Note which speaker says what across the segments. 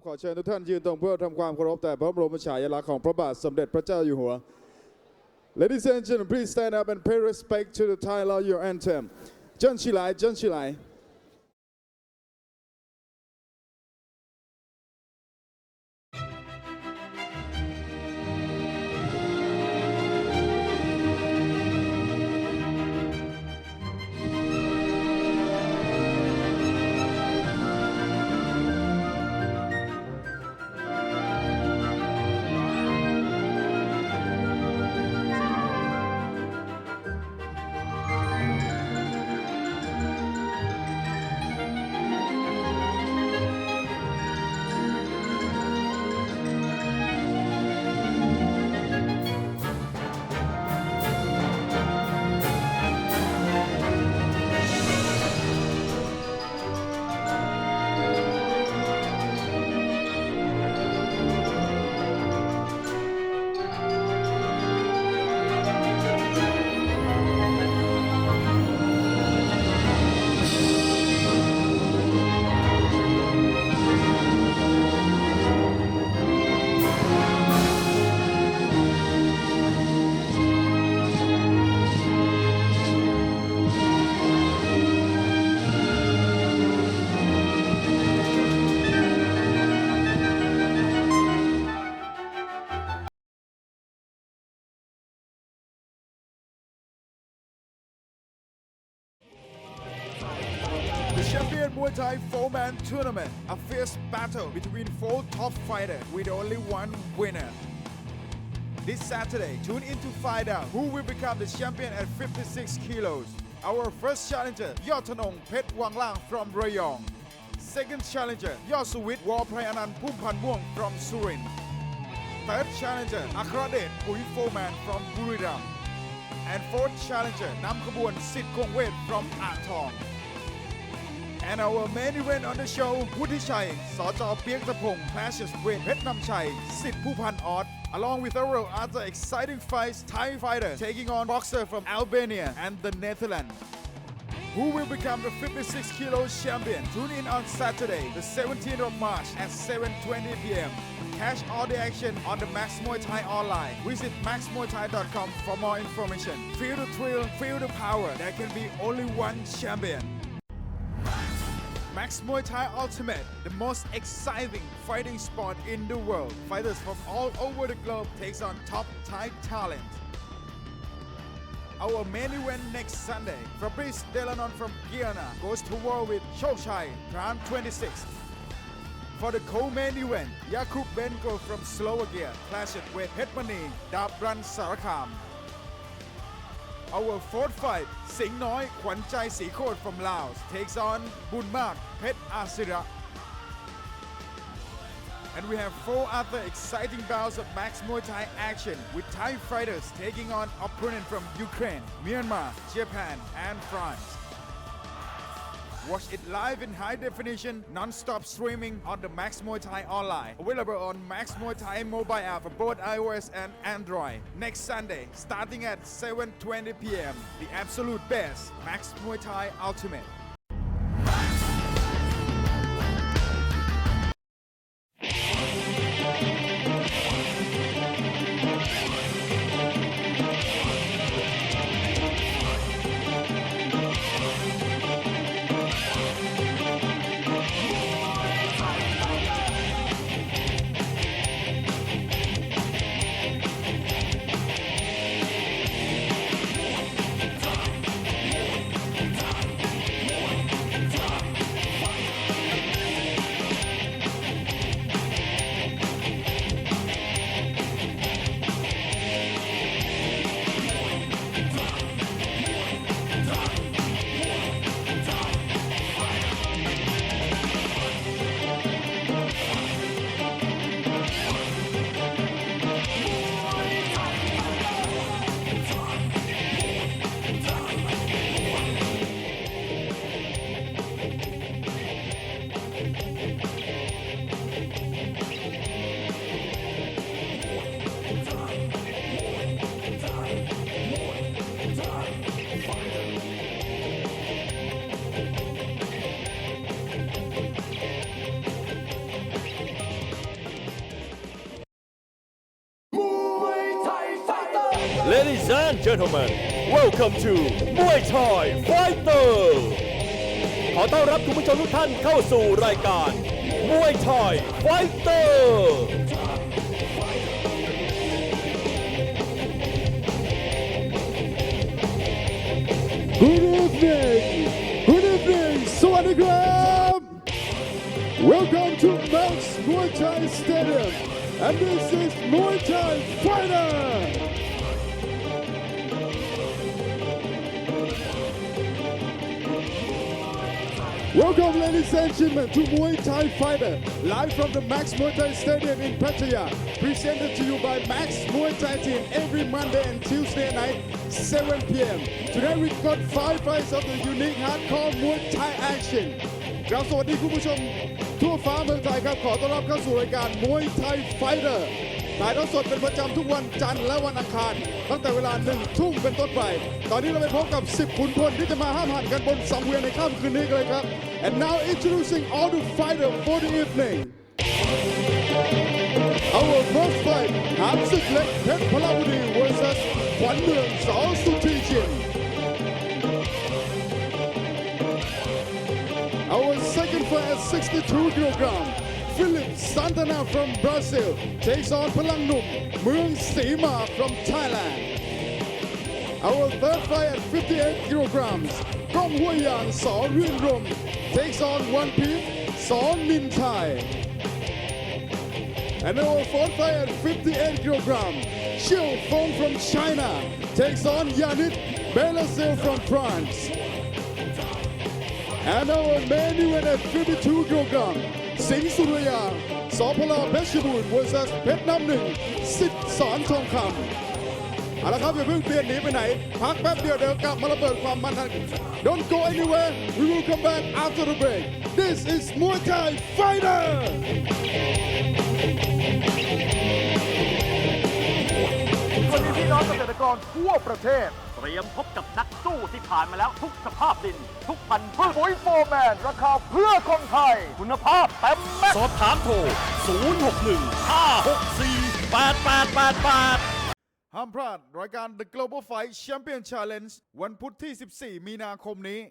Speaker 1: ขอเชิญทุกท่านยืนตรงเพื่อทำความเคารพแต่พระบรมฉายาลักษณ์ของพระบาทสมเด็จพระเจ้าอยู่หัว Ladies and gentlemen, please stand up and pay respect to the Thai Royal Anthem. เจิ้นชิหลายเจิ้นชิหลาย The Champion Muay Thai 4-man tournament, a fierce battle between 4 top fighters with only one winner. This Saturday, tune in to find out who will become the champion at 56 kilos. Our first challenger, Yottanong Petchnamnueng from Rayong. Second challenger, Yoswit Warprayanan Kwanmuang from Surin. Third challenger, Akradet Pui 4-man from Buriram. And fourth challenger, Namkabun Sitkongwet from Atong. And our main event on the show, Putichai, Sojao Piaktapong clashes with Petchnamnueng, Sit Pupan Ot, along with several other exciting fights, Thai fighter taking on boxer from Albania and the Netherlands. Who will become the 56 kilo champion? Tune in on Saturday, the 17th of March at 7:20 p.m. Catch all the action on the Max Muay Thai online. Visit maxmuaythai.com for more information. Feel the thrill, feel the power. There can be only one champion. Max Muay Thai Ultimate, the most exciting fighting sport in the world. Fighters from all over the globe takes on top Thai talent. Our main event next Sunday, Fabrice Delanon from Guyana goes to war with Chochai, round 26. For the co-main event, Jakub Benko from Slovakia clashes with Petchnamnueng, Dabran Sarakam. Our fourth fight, Singh Kwanchai Sikot from Laos takes on Bunmak Pet Asira. And we have 4 other exciting bouts of Max Muay Thai action with Thai fighters taking on opponents from Ukraine, Myanmar, Japan and France. Watch it live in high definition, non-stop streaming on the Max Muay Thai online. Available on Max Muay Thai mobile app for both iOS and Android. Next Sunday, starting at 7:20 p.m. The absolute best, Max Muay Thai Ultimate.
Speaker 2: Ladies and gentlemen, welcome to Muay Thai Fighter ขอต้อนรับคุณผู้ชมทุกท่านเข้าสู่รายการ Muay Thai Fighter
Speaker 3: Good evening, สวัสดีครับ Welcome to Bout Muay Thai Stadium, and this is Muay Thai Fighter. Welcome, ladies and gentlemen, to Muay Thai Fighter, live from the Max Muay Thai Stadium in Pattaya, presented to you by Max Muay Thai Team every Monday and Tuesday night, 7 p.m. Today we've got 5 fights of the unique hardcore Muay Thai action. ครับสวัสดีคุณผู้ชมทั่วฟ้าเมืองไทยครับขอต้อนรับเข้าสู่รายการ Muay Thai Fighter ถ่ายทอดสดเป็นประจำทุกวันจันทร์และวันอังคารตั้งแต่เวลา 1 ทุ่มเป็นต้นไปตอนนี้เราไปพบกับ 10 ขุนพลที่จะมาห้ามหันกันบนสังเวียนในค่ำคืนนี้กันเลยครับ And now introducing all the fighters for the evening. Our first fight, Hamsuek Petchnamnueng versus Kwanmuang Our second fight at 62 kg, Santana from Brazil takes on Palangnum, Singh from Thailand. Our third fight at 58 kg, Kwanmuang takes on Onepiece, And our fourth fight at 58 kg, Feng from China takes on Belasal from France. And our main event at 52 kg, Singh Petchnamnueng versus Petchnamnueng สิทธิ์สอนทองคำเอาละครับอย่าเพิ่งเปลี่ยนหนีไปไหนพักแป๊บเดียวเดี๋ยวกลับมาระเบิดความมันกัน Don't go anywhere. We will come back after the break. This is Muay Thai Fighter.
Speaker 4: สวัสดีพี่น้องเกษตรกรทั่วประเทศเตรียมพบกับนักสู้ที่ผ่านมาแล้วทุกสภาพดินทุกพันธุ์พืชปุ๋ยโฟร์แมนราคาเพื่อคนไทยคุณภาพเต็มแม็กซ์สอบถามโทร 061-564-8888
Speaker 1: ห้ามพลาดรายการ The Global Fight Champion Challenge วันพุธที่ 14 มีนาคมนี้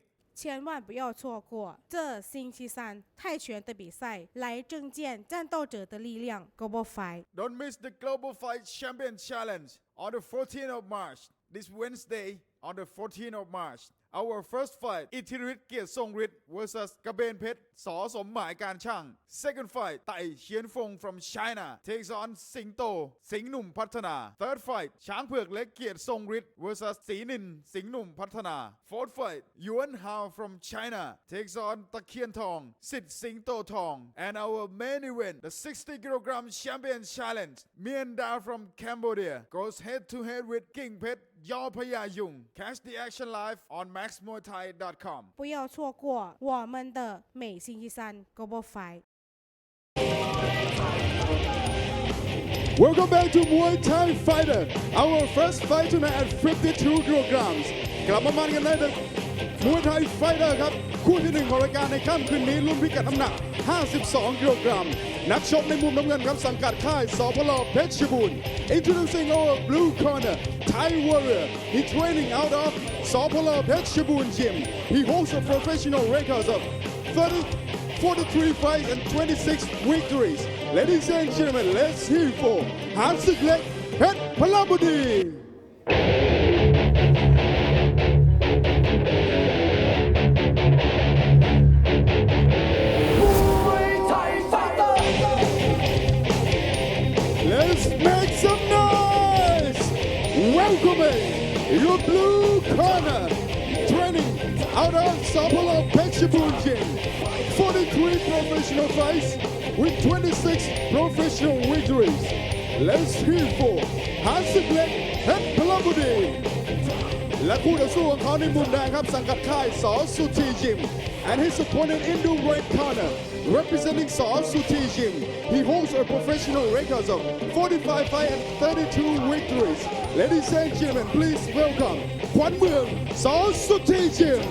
Speaker 5: 千万不要错过这星期三泰拳的比赛，来征战战斗者的力量 Global Fight.
Speaker 1: Don't miss the Global Fight Champion Challenge on the 14th of March. This Wednesday on the 14th of March. Our first fight, อิทธิฤทธิ์เกียรติทรงฤทธิ์ versus กระเบนเพชร สสมหมายการช่าง Second fight, ไต่เฉียนฟง from China takes on สิงโต สิงห์หนุ่มพัฒนา Third fight, ช้างเผือกเล็กเกียรติทรงฤทธิ์ versus ศรีนิน สิงห์หนุ่มพัฒนา Fourth fight, หยวนฮาว from China takes on ตะเคียนทอง สิทธิ์สิงโตทอง And our main event, the 60 kg champion challenge, Myanmar from Cambodia goes head to head with King เพชรยอพญายุง Catch the action live on maxmuaythai.com
Speaker 5: 不要错过我们的每星期三 Global Fight.
Speaker 3: Welcome back to Muay Thai Fighter. Our first fight tonight at 52 kg. กลับมามันกันได้เลย Muay Thai Fighter ครับคู่ที่1ของรายการในค่ำคืนนี้รุ่นพิกัดน้ำหนัก 52 กิโลกรัมนักชกในมุมน้ำเงินครับสังกัดค่ายสพลเพชรบูรณ์ Introducing our blue corner Thai warrior. He training out of สพลเพชรบูรณ์ gym. He holds a professional record of 43 fights and 26 victories. Ladies and gentlemen, let's hear for Hamsuek Petchnamnueng. Let's make some noise! Welcoming your blue corner, training out of Sapala Petchnamnueng Gym. 43 professional fights with 26 professional victories. Let's hear for Hamsuek Petchnamnueng. และคู่ต่อสู้ของเขาในมุมแดงครับสังกัดค่ายสสุธียิม and his opponent in the red corner representing สสุธียิม he holds a professional record of 45 fights and 32 victories. Ladies and gentlemen, please welcome ขวัญเมืองสสุธียิม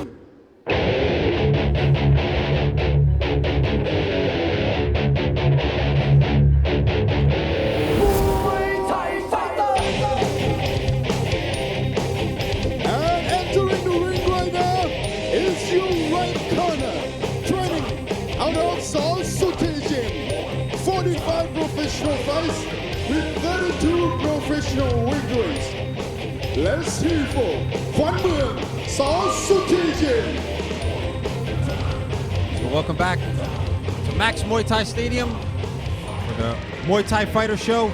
Speaker 3: South Sutijin. 45 professional fights with 32 professional victories. Let's hear for Kwanmuang, South Sutijin.
Speaker 6: So welcome back to Max Muay Thai Stadium for the Muay Thai Fighter Show.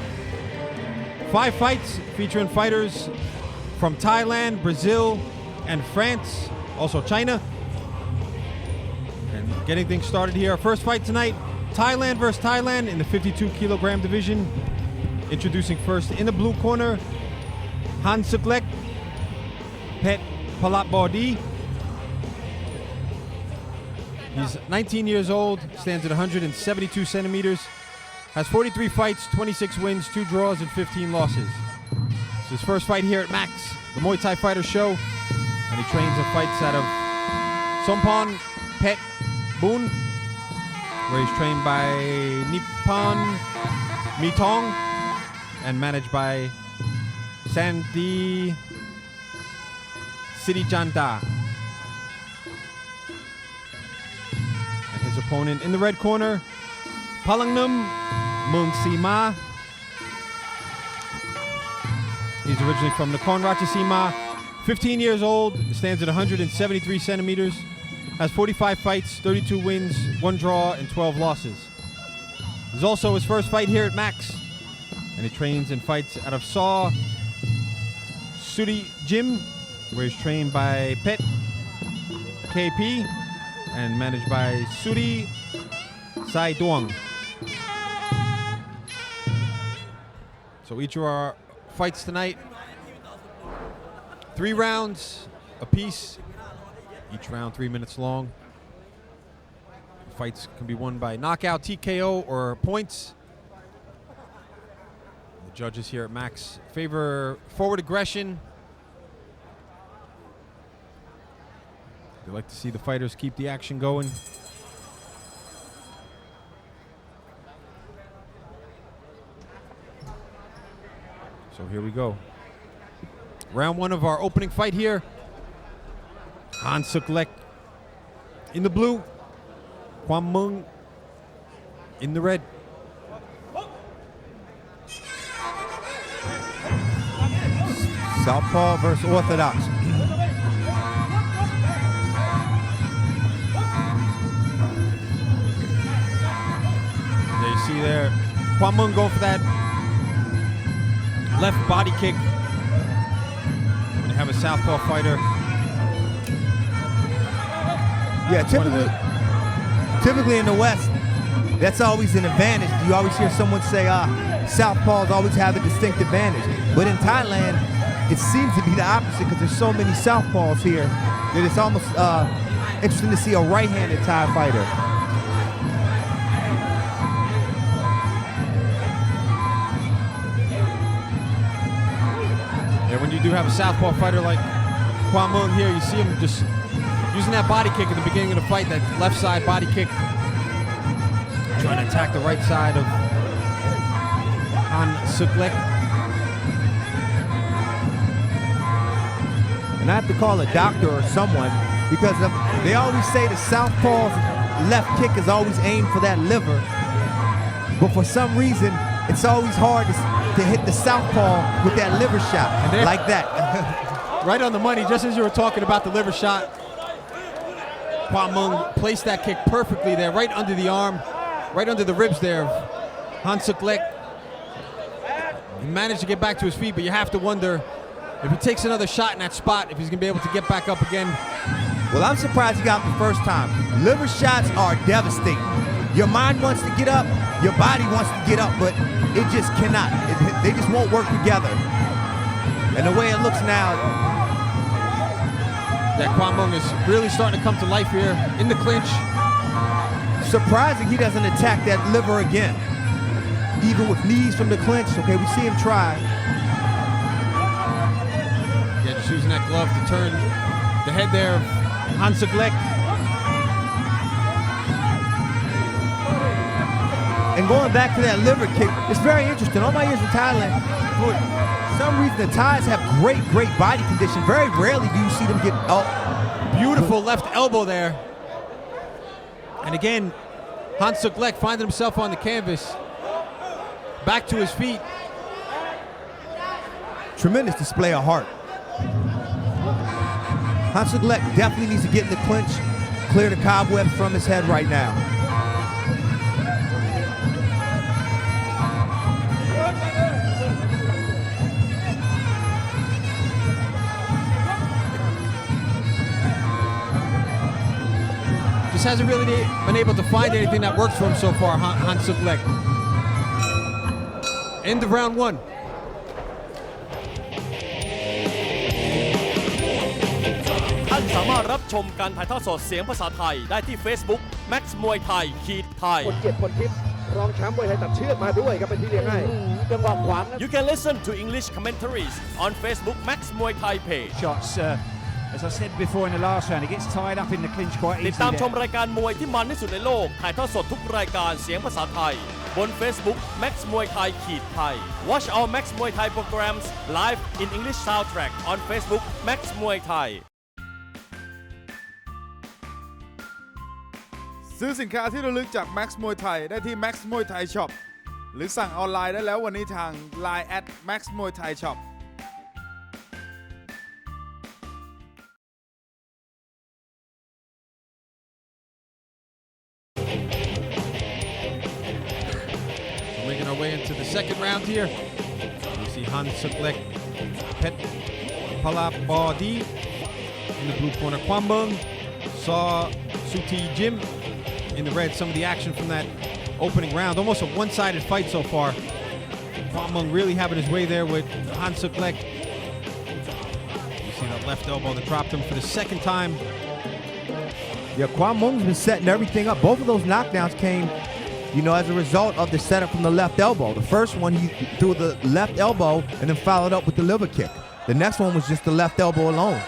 Speaker 6: 5 fights featuring fighters from Thailand, Brazil, and France, also China. And getting things started here. Our first fight tonight, Thailand versus Thailand in the 52 kilogram division. Introducing first in the blue corner, Hamsuek, Petchnamnueng. He's 19 years old, stands at 172 centimeters, has 43 fights, 26 wins, 2 draws, and 15 losses. It's his first fight here at Max, the Muay Thai Fighter Show, and he trains and fights out of Sompon Petchnamnueng, where he's trained by Nippon Mitong and managed by Santi Sirijanda. And his opponent in the red corner, Palangnum Mungsima. He's originally from Nakhon Ratchasima, 15 years old, stands at 173 centimeters, has 45 fights, 32 wins, 1 draw, and 12 losses. This is also his first fight here at Max, and he trains and fights out of Saw Suri Gym, where he's trained by Pet KP and managed by Suri Sai Duong. So each of our fights tonight, 3 rounds apiece, each round 3 minutes long. Fights can be won by knockout, TKO, or points. The judges here at Max favor forward aggression. They like to see the fighters keep the action going. So here we go. Round 1 of our opening fight here. Hamsuek in the blue, Kwanmuang in the red.
Speaker 7: Southpaw versus Orthodox.
Speaker 6: There you see there, Kwanmuang going for that left body kick. When you have a southpaw fighter.
Speaker 7: Yeah, typically in the West, that's always an advantage. You always hear someone say, southpaws always have a distinct advantage. But in Thailand, it seems to be the opposite because there's so many southpaws here that it's almost interesting to see a right-handed Thai fighter.
Speaker 6: Yeah, when you do have a southpaw fighter like Kwanmuang here, you see him just using that body kick at the beginning of the fight, that left side body kick. Trying to attack the right side of Hamsuek.
Speaker 7: And I have to call a doctor or someone because they always say the southpaw's left kick is always aimed for that liver. But for some reason, it's always hard to hit the southpaw with that liver shot like that.
Speaker 6: Right on the money, just as you were talking about the liver shot. Kwanmuang placed that kick perfectly there, right under the arm, right under the ribs there of Hamsuek. He managed to get back to his feet, but you have to wonder if he takes another shot in that spot, if he's going to be able to get back up again.
Speaker 7: Well, I'm surprised he got him the first time. Liver shots are devastating. Your mind wants to get up, your body wants to get up, but it just cannot. They just won't work together. And the way it looks now,
Speaker 6: that Kwanmuang is really starting to come to life here in the clinch.
Speaker 7: Surprising he doesn't attack that liver again. Even with knees from the clinch, okay, we see him try.
Speaker 6: Yeah, just using that glove to turn the head there of Hamsuek.
Speaker 7: And going back to that liver kick, it's very interesting. All my years in Thailand, for some reason the Thais have great body condition. Very rarely do you see them get up.
Speaker 6: Beautiful left elbow there. And again, Hamsuek finding himself on the canvas. Back to his feet.
Speaker 7: Tremendous display of heart. Hamsuek definitely needs to get in the clinch, clear the cobwebs from his head right now.
Speaker 6: Just hasn't really been able to find anything that works for him so far, Hamsuek. End of round one.
Speaker 2: ท่านสามารถรับชมการถ่ายทอดสดเสียงภาษาไทยได้ที่ Facebook Max Muay Thai ไทย
Speaker 8: คนเกียรติคนทิพย์รองแชมป์มวยไทยตัดเชือกมาด้วยครับเป็นที่เลี้ยงให้จังหวะขวาง
Speaker 2: You can listen to English commentaries on Facebook Max Muay Thai page.
Speaker 9: Shots, as I said before in the last round, he gets tied up in the clinch quite
Speaker 2: ติด
Speaker 9: easily.
Speaker 2: ตามชมรายการมวยที่มันที่สุดในโลกถ่ายทอดสดทุกรายการเสียงภาษาไทยบน Facebook Max Muay Thai ไทย Watch our Max Muay Thai programs live in English soundtrack on Facebook Max Muay Thai
Speaker 1: ซื้อสินค้าที่ระลึกจาก Max Muay Thai ได้ที่ Max Muay Thai Shop หรือสั่งออนไลน์ได้แล้ววันนี้ทาง Line @Max Muay Thai Shop
Speaker 6: Making our way into the second round here. We see Hamsuek, Palangnum in the blue corner. Kwanmuang saw Suti Jim in the red. Some of the action from that opening round. Almost a one-sided fight so far. Kwanmuang really having his way there with Hamsuek. You see that left elbow that dropped him for the second time.
Speaker 7: Yeah, Kwanmuang's been setting everything up. Both of those knockdowns came, you know, as a result of the setup from the left elbow. The first one, he threw the left elbow and then followed up with the liver kick. The next one was just the left elbow alone.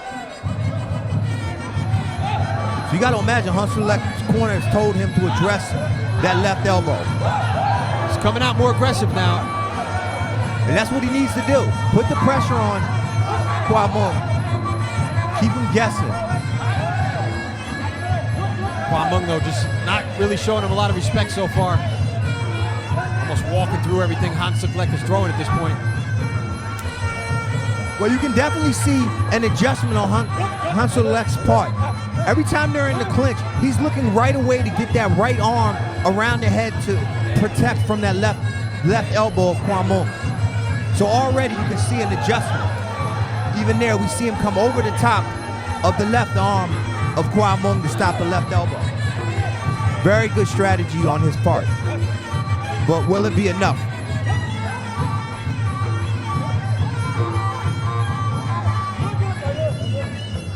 Speaker 7: So you got to imagine Hamsuek's corner has told him to address that left elbow.
Speaker 6: He's coming out more aggressive now.
Speaker 7: And that's what he needs to do. Put the pressure on Kwanmuang. Keep him guessing.
Speaker 6: Kwanmuang, though, just not really showing him a lot of respect so far. Almost walking through everything Hamsuek is throwing at this point.
Speaker 7: Well, you can definitely see an adjustment on Hamsuek's part. Every time they're in the clinch, he's looking right away to get that right arm around the head to protect from that left elbow of Kwanmuang. So already you can see an adjustment. Even there, we see him come over the top of the left arm of Kwanmuang to stop the left elbow. Very good strategy on his part. But will it be enough?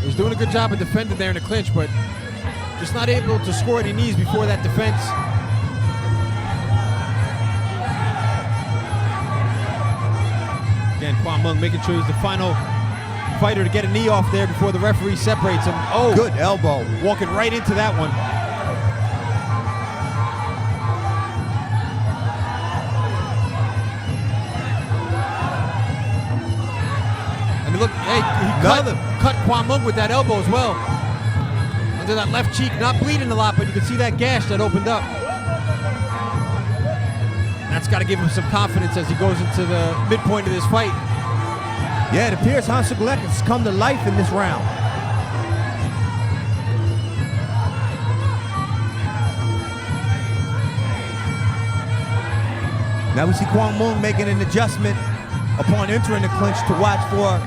Speaker 6: He's doing a good job of defending there in the clinch, but just not able to score any knees before that defense. Again, Kwanmuang making sure he's the final fighter to get a knee off there before the referee separates him. Oh,
Speaker 7: good elbow.
Speaker 6: Walking right into that one. I mean, look, hey, he cut Kwanmuang with that elbow as well. Under that left cheek, not bleeding a lot, but you can see that gash that opened up. That's got to give him some confidence as he goes into the midpoint of this fight.
Speaker 7: Yeah, it appears Hamsuek has come to life in this round. Now we see Kwanmuang making an adjustment upon entering the clinch to watch for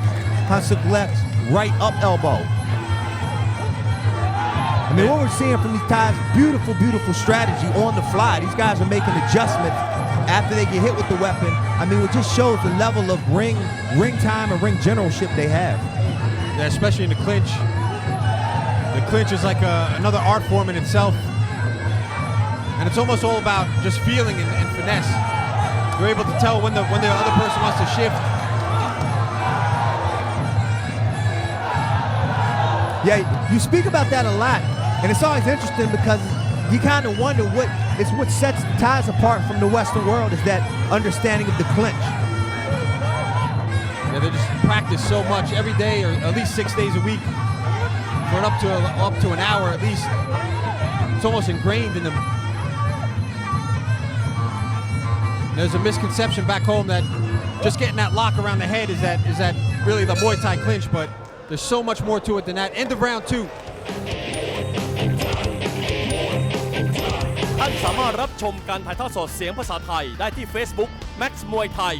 Speaker 7: Hamsuek's right up elbow. I mean, what we're seeing from these guys, beautiful, beautiful strategy on the fly. These guys are making adjustments after they get hit with the weapon. I mean, it just shows the level of ring time and ring generalship they have.
Speaker 6: Yeah, especially in the clinch. The clinch is like another art form in itself. And it's almost all about just feeling and finesse. You're able to tell when the other person wants to shift.
Speaker 7: Yeah, you speak about that a lot. And it's always interesting because you kind of wonder what sets the Thais apart from the Western world is that understanding of the clinch.
Speaker 6: Yeah, they just practice so much every day, or at least 6 days a week, for up to an hour at least. It's almost ingrained in them. There's a misconception back home that just getting that lock around the head is that really the Muay Thai clinch, but there's so much more to it than that. End of round 2.
Speaker 2: ท่านสามารถรับชมการถ่ายทอดสดเสียงภาษาไทยได้ที่ Facebook Max Muay Thai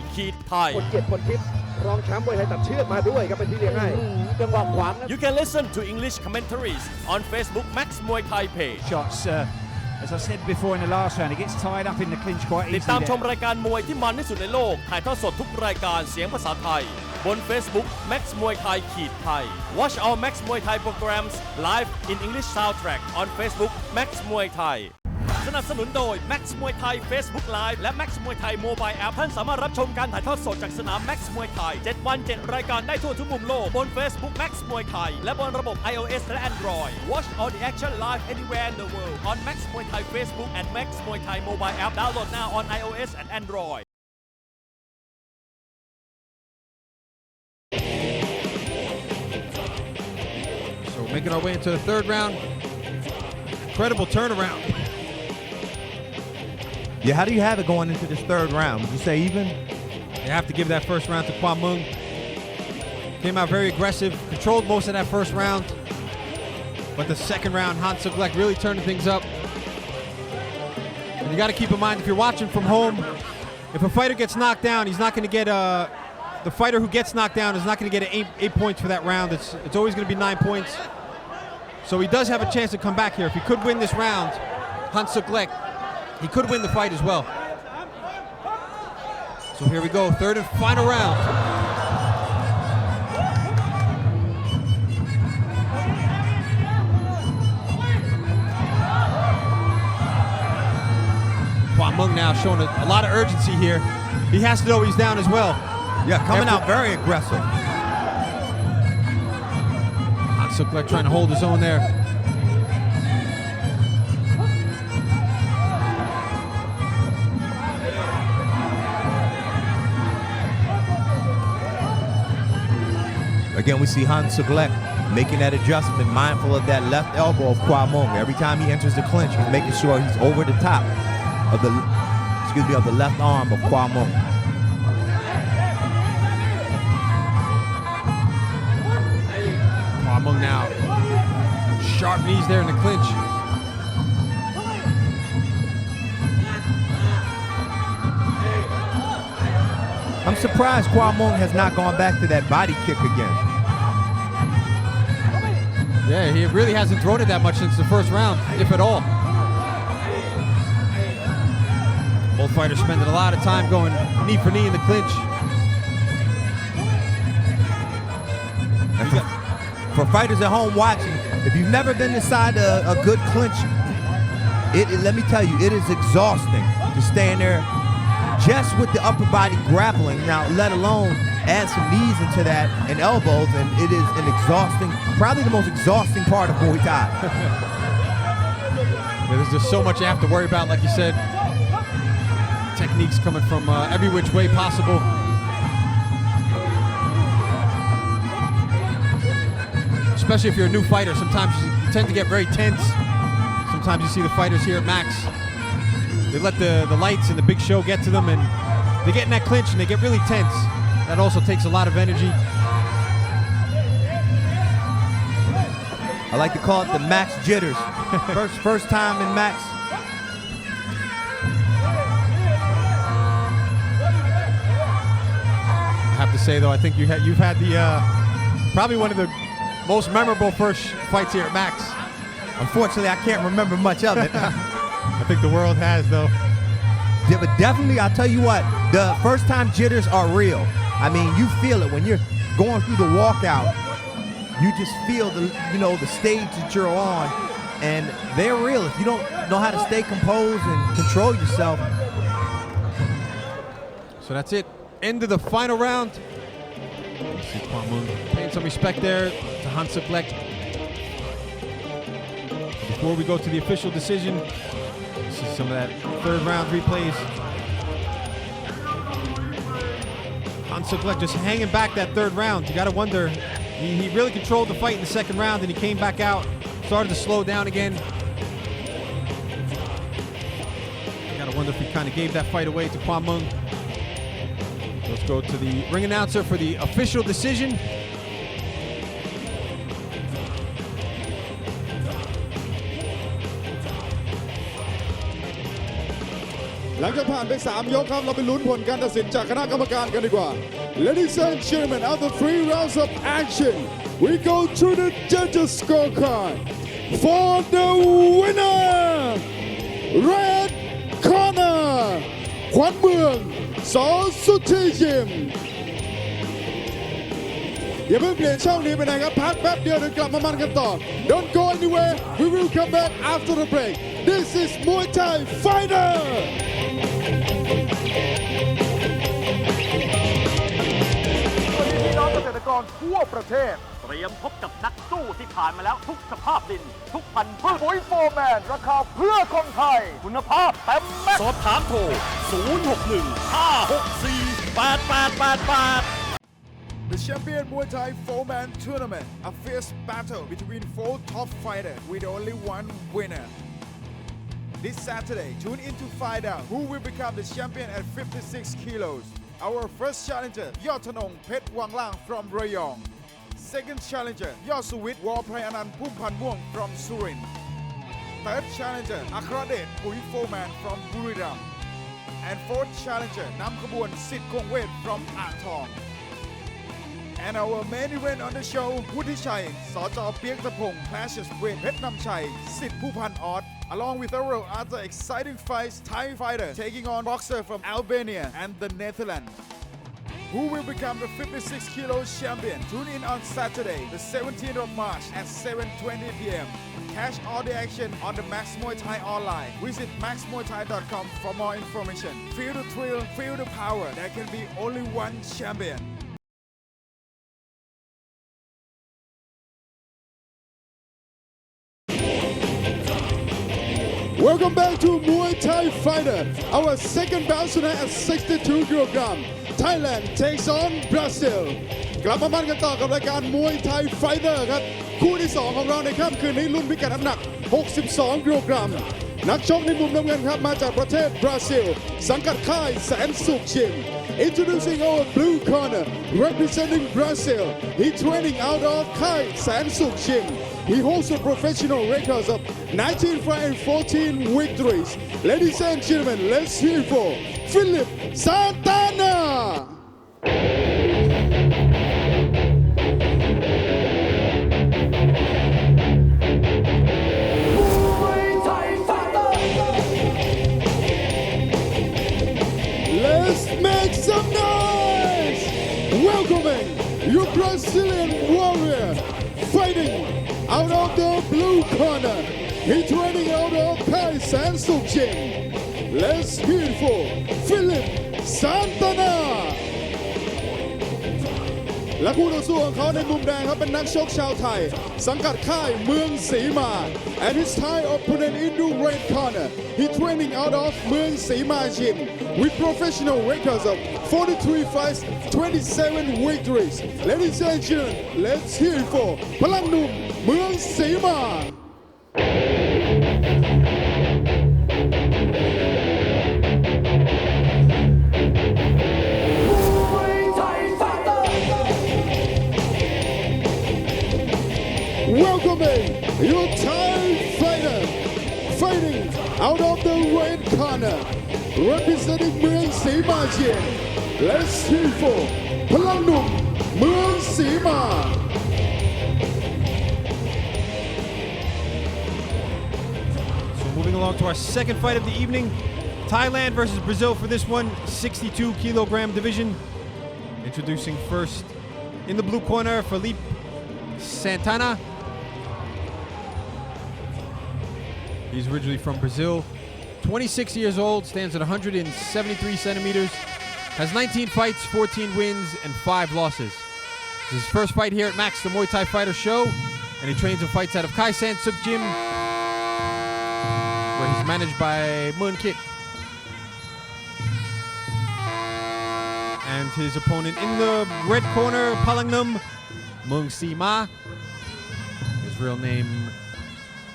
Speaker 2: ไทย
Speaker 8: คนเกียรติพลทิพย์รองแชมป์มวยไทยตัดเชือกมาด้วยครับเป็นที่เลี้ยงให้จังหวะขวาง
Speaker 2: You can listen to English commentaries on Facebook Max Muay Thai page.
Speaker 9: Shots, as I said before in the last round, he gets tied up in the clinch quite
Speaker 2: ติดตาม
Speaker 9: easily
Speaker 2: ชม
Speaker 9: there.
Speaker 2: รายการมวยที่มันที่สุดในโลกถ่ายทอดสดทุกรายการเสียงภาษาไทยบน Facebook Max Muay Thai ไทย Watch our Max Muay Thai programs live in English soundtrack on Facebook Max Muay Thai สนับสนุนโดย Max Muay Thai Facebook Live และ Max Muay Thai Mobile App ท่านสามารถรับชมการถ่ายทอดสดจากสนาม Max Muay Thai 7 วัน 7 รายการได้ทั่วทุกมุมโลกบน Facebook Max Muay Thai และบนระบบ iOS และ Android Watch all the action live anywhere in the world on Max Muay Thai Facebook and Max Muay Thai Mobile App download now on iOS and Android
Speaker 6: So making our way into the 3rd round. Incredible turnaround.
Speaker 7: Yeah, how do you have it going into this 3rd round? Would you say even?
Speaker 6: You have to give that first round to Kwanmuang. Came out very aggressive, controlled most of that first round. But the 2nd round, Hamsuek really turning things up. And you got to keep in mind, if you're watching from home, if a fighter gets knocked down, he's not going to get the fighter who gets knocked down is not going to get 8 points for that round. It's always going to be 9 points. So he does have a chance to come back here. If he could win this round, Hamsuek, he could win the fight as well. So here we go, 3rd and final round. Kwanmuang now showing a lot of urgency here. He has to know he's down as well.
Speaker 7: Yeah, coming out very aggressive.
Speaker 6: Hamsuek trying to hold his own there.
Speaker 7: Again, we see Hamsuek making that adjustment, mindful of that left elbow of Kwanmuang. Every time he enters the clinch, he's making sure he's over the top of the left arm of Kwanmuang.
Speaker 6: Kwanmuang now. Sharp knees there in the clinch.
Speaker 7: I'm surprised Kwanmuang has not gone back to that body kick again.
Speaker 6: Yeah, he really hasn't thrown it that much since the 1st round, if at all. Both fighters spending a lot of time going knee for knee in the clinch.
Speaker 7: For fighters at home watching, if you've never been inside a good clinch, let me tell you, it is exhausting to stay in there just with the upper body grappling. Now, let alone add some knees into that and elbows, and it is an exhausting, probably the most exhausting part of Muay Thai.
Speaker 6: Yeah, there's just so much you have to worry about, like you said. Techniques coming from every which way possible. Especially if you're a new fighter, sometimes you tend to get very tense. Sometimes you see the fighters here at Max, they let the lights and the big show get to them, and they get in that clinch and they get really tense. That also takes a lot of energy.
Speaker 7: I like to call it the Max jitters. first time in Max.
Speaker 6: I have to say though, I think you've had the probably one of the most memorable first fights here at Max.
Speaker 7: Unfortunately, I can't remember much of it.
Speaker 6: I think the world has though.
Speaker 7: Yeah, but definitely, I'll tell you what, the first time jitters are real. I mean, you feel it when you're going through the walkout. You just feel the stage that you're on, and they're real. If you don't know how to stay composed and control yourself.
Speaker 6: So that's it. End of the final round. You see Kwanmuang paying some respect there to Hamsuek. Before we go to the official decision, this is some of that 3rd round replays. Hamsuek just hanging back that 3rd round. You got to wonder, he really controlled the fight in the 2nd round, and he came back out, started to slow down again. You got to wonder wonder if we kind of gave that fight away to Kwanmuang. Let's go to the ring announcer for the official decision.
Speaker 3: หลังจากผ่านไป3 ยกครับเราไปลุ้นผลการตัดสินจากคณะกรรมการกันดีกว่า Ladies and gentlemen, after 3 rounds of action, we go to the judges' scorecard for the winner, red corner, ขวัญเมืองสอสุทธิยิมอย่าเพิ่งเปลี่ยนช่องนี้ไปไหนครับพักแป๊บเดียวเดี๋ยวกลับมามันกันต่อ Don't go anywhere. We will come back after the break. This is Muay Thai Fighter.
Speaker 4: พี่น้องเกษตรกรทั่วประเทศเตรียมพบกับนักสู้ที่ผ่านมาแล้วทุกสภาพดิน ทุกพันธุ์พืชปุ๋ยโฟร์แมนราคาเพื่อคนไทยคุณภาพเต็มแม็กซ์
Speaker 2: สอบถามโทร 061-564-8888
Speaker 1: The champion Muay Thai 4-man tournament, a fierce battle between 4 top fighters with only one winner. This Saturday, tune in to find out who will become the champion at 56 kilos. Our first challenger, Yottanong Petchnamnueng from Rayong. Second challenger, Yosuwit Warprayanan Kwanmuang from Surin. Third challenger, Akradet Pui Foreman from Buriram. And fourth challenger, Namkabun Sit Kongwet from Atong. And our main event on the show, Wutichai, Sajao Piaktapong clashes with Petchnamnueng, Sit Pupan Ot, along with several other exciting fights, Thai fighters taking on boxer from Albania and the Netherlands. Who will become the 56 kilo champion? Tune in on Saturday, the 17th of March at 7:20 p.m. Catch all the action on the Max Muay Thai online. Visit maxmuaythai.com for more information. Feel the thrill, feel the power. There can be only one champion.
Speaker 3: Welcome back to Muay Thai Fighter. Our second bout tonight at 62 kg. Thailand takes on Brazil. กลับมามันกันต่อกับรายการ Muay Thai Fighter ครับ คู่ที่ 2 ของเราในค่ำคืนนี้รุ่นพิกัดน้ำหนัก 62 กิโลกรัม นักชกในมุมน้ำเงินครับมาจากประเทศบราซิล สังกัดค่ายแสนสุขยิม Introducing our blue corner, representing Brazil. He training out of ค่ายแสนสุขยิม. He holds a professional record of 19 fights and 14 victories. Ladies and gentlemen, let's hear for Philip Santana. Let's make some noise! Welcoming your Brazilian warrior, fighting out of the blue corner. He training out of Kai Sansuk Gym. Let's hear for Philip Santana. และคู่ต่อสู้ของเขาในมุมแดงครับเป็นนักชกชาวไทยสังกัดค่ายเมืองศรีมา and his Thai opponent in the red corner he training out of เมืองศรีมา Gym with professional records of 43 fights 27 victories. Ladies and gentlemen, let's hear for Palangnum เมืองศรีมา Welcoming your Thai fighter, fighting out of the red corner, representing เมืองศรีมา Gym. Let's hear for Palangnum เมืองศรีมา
Speaker 6: So moving along to our second fight of the evening, Thailand versus Brazil for this one, 62 kilogram division. Introducing first in the blue corner, Felipe Santana. He's originally from Brazil, 26 years old, stands at 173 centimeters, has 19 fights, 14 wins, and 5 losses. This is his first fight here at Max, the Muay Thai Fighter Show, and he trains and fights out of Kai Sansuk Gym, where he's managed by Moon Kit. And his opponent in the red corner, Palangnum, Mung Si Ma. His real name,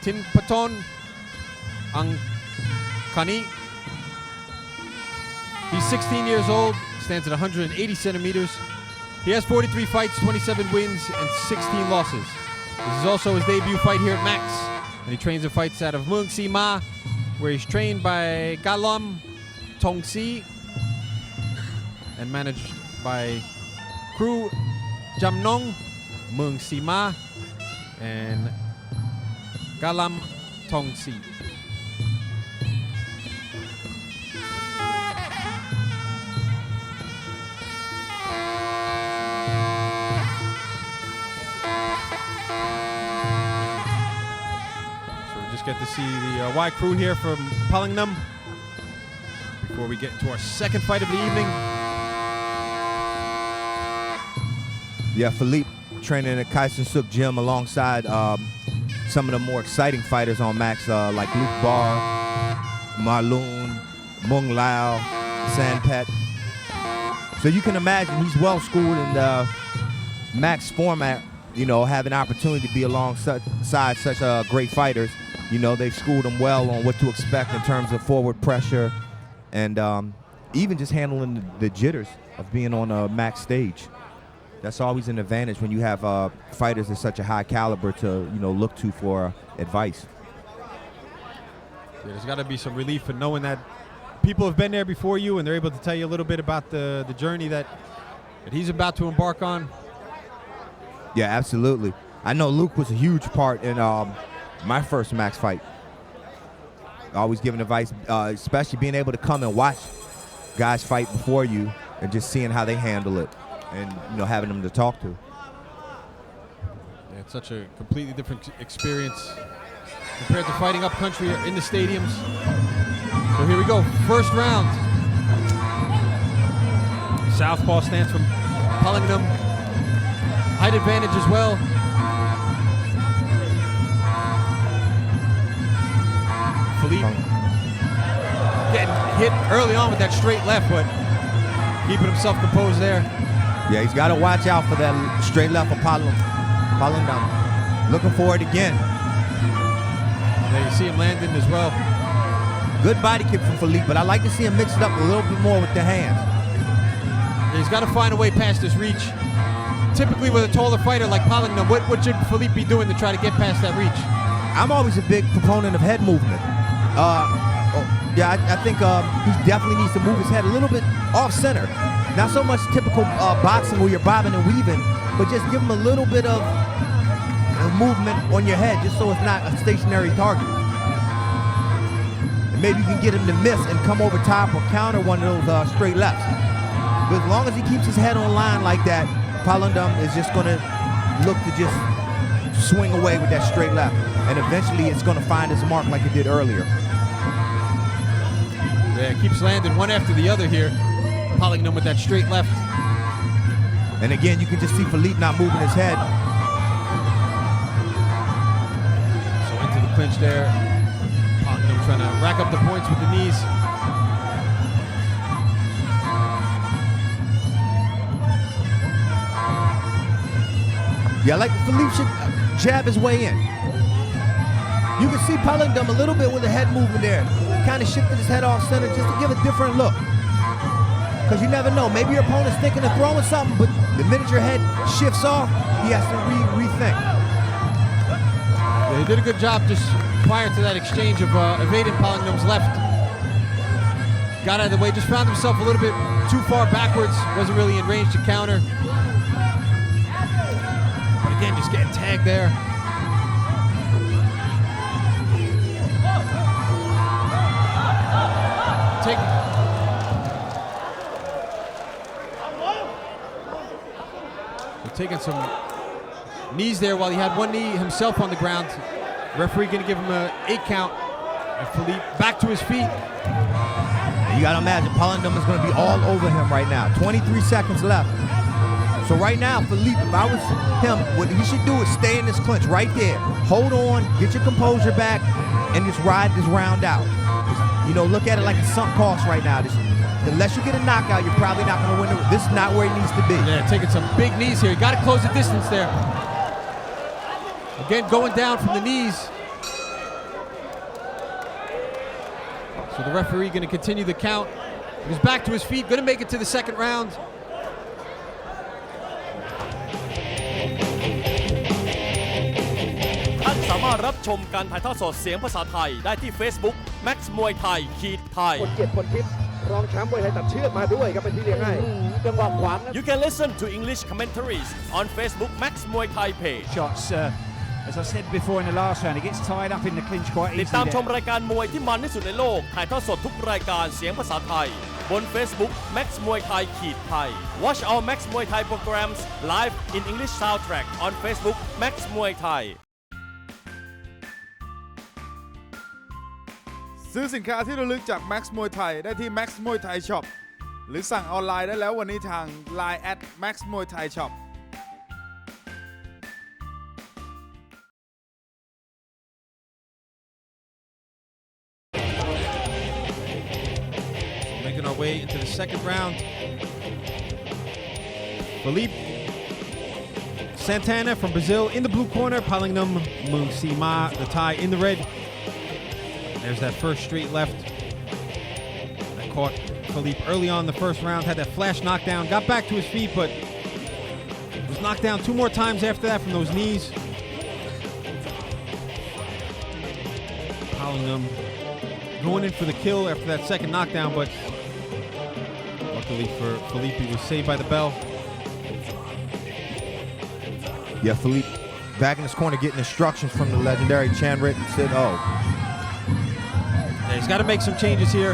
Speaker 6: Tin Paton Ang Kani. He's 16 years old, stands at 180 centimeters. He has 43 fights, 27 wins, and 16 losses. This is also his debut fight here at Max, and he trains and fights out of Muay Thai, where he's trained by Galam Tongsi and managed by Kru Jamnong, Muay Thai, and Galam Tongsi. Get to see the Y crew here from Palangnum before we get into our second fight of the evening.
Speaker 7: Yeah, Philippe training at Hamsuek gym alongside some of the more exciting fighters on Max, like Luke Barr, Marloon, Mung Lao, Sanpet. So you can imagine he's well schooled in the Max format, you know, having an opportunity to be alongside such great fighters. You know, they've schooled him well on what to expect in terms of forward pressure and even just handling the jitters of being on a Max stage. That's always an advantage when you have fighters of such a high caliber to, you know, look to for advice.
Speaker 6: Yeah, there's got to be some relief in knowing that people have been there before you and they're able to tell you a little bit about the journey that he's about to embark on.
Speaker 7: Yeah, absolutely. I know Luke was a huge part in my first Max fight. Always giving advice, especially being able to come and watch guys fight before you and just seeing how they handle it and, you know, having them to talk to.
Speaker 6: Yeah, it's such a completely different experience compared to fighting up country in the stadiums. So here we go, first round. Southpaw stance from Palangnum. Height advantage as well. Philippe getting hit early on with that straight left, but keeping himself composed there.
Speaker 7: Yeah, he's got to watch out for that straight left of Palangnum. Looking for it again.
Speaker 6: There you see him landing as well.
Speaker 7: Good body kick from Philippe, but I like to see him mix it up a little bit more with the hands.
Speaker 6: Yeah, he's got to find a way past this reach. Typically with a taller fighter like Palangnum, what should Philippe be doing to try to get past that reach?
Speaker 7: I'm always a big proponent of head movement. I think he definitely needs to move his head a little bit off center. Not so much typical boxing where you're bobbing and weaving, but just give him a little bit of movement on your head just so it's not a stationary target. And maybe you can get him to miss and come over top or counter one of those straight lefts. But as long as he keeps his head on line like that, Palangnum is just going to look to just swing away with that straight left. And eventually it's going to find its mark like it did earlier.
Speaker 6: Yeah, it keeps landing one after the other here. Palangnum with that straight left.
Speaker 7: And again, you can just see Philippe not moving his head.
Speaker 6: So into the clinch there. Palangnum trying to rack up the points with the knees.
Speaker 7: Yeah, like Philippe should jab his way in. You can see Palangnum a little bit with the head movement there. Kind of shifted his head off center just to give a different look. Because you never know, maybe your opponent's thinking of throwing something, but the minute your head shifts off, he has to rethink.
Speaker 6: Yeah, he did a good job just prior to that exchange of evading Palangnum's left. Got out of the way, just found himself a little bit too far backwards, wasn't really in range to counter. But again, just getting tagged there. Taking some knees there while he had one knee himself on the ground. Referee gonna give him an 8 count. And Philippe back to his feet.
Speaker 7: You gotta imagine Palangnum is gonna be all over him right now. 23 seconds left. So right now, Philippe, if I was him, what he should do is stay in this clinch right there. Hold on, get your composure back, and just ride this round out. Just, you know, look at it like a sunk cost right now. Just, unless you get a knockout, you're probably not going to win. This is not where he needs to be.
Speaker 6: Yeah, taking some big knees here. You got to close the distance there. Again, going down from the knees. So the referee going to continue the count. He's back to his feet, gonna make it to the second round.
Speaker 2: ท่านสามารถรับชมการถ่ายทอดสดเสียงภาษาไทยได้ที่ Facebook Max มวยไทยไทย
Speaker 8: คนเกียรติพลทิพย์รองแชมป์มวยไทยตัดเชือกมาด้วยครับเป็นที่เลี้ยงให้จังหวะขวาง
Speaker 2: You can listen to English commentaries on Facebook Max มวยไทย page.
Speaker 9: Shots, as I said before in the last round, he gets tied up in the clinch quite
Speaker 2: ติด
Speaker 9: easily.
Speaker 2: ตามชม
Speaker 9: there.
Speaker 2: รายการมวยที่มันที่สุดในโลกถ่ายทอดสดทุกรายการเสียงภาษาไทยบน Facebook Max มวยไทยไทย Watch our Max มวยไทย programs live in English soundtrack on Facebook Max มวยไทย
Speaker 1: ซื้อสินค้าที่ระลึกจาก Max มวยไทยได้ที่ Max มวยไทย Shop หรือสั่งออนไลน์ได้แล้ววันนี้ทาง Line @Max มวยไทย Shop
Speaker 6: Making our way into the second round. Felipe Santana from Brazil in the blue corner. Palangnum the Thai in the red. There's that first straight left. That caught Felipe early on in the first round. Had that flash knockdown. Got back to his feet, but was knocked down 2 more times after that from those knees. Palangnum going in for the kill after that second knockdown, but luckily for Felipe, he was saved by the bell.
Speaker 7: Yeah, Felipe back in his corner getting instructions from the legendary Chanrit and said, oh.
Speaker 6: Yeah, he's got to make some changes here.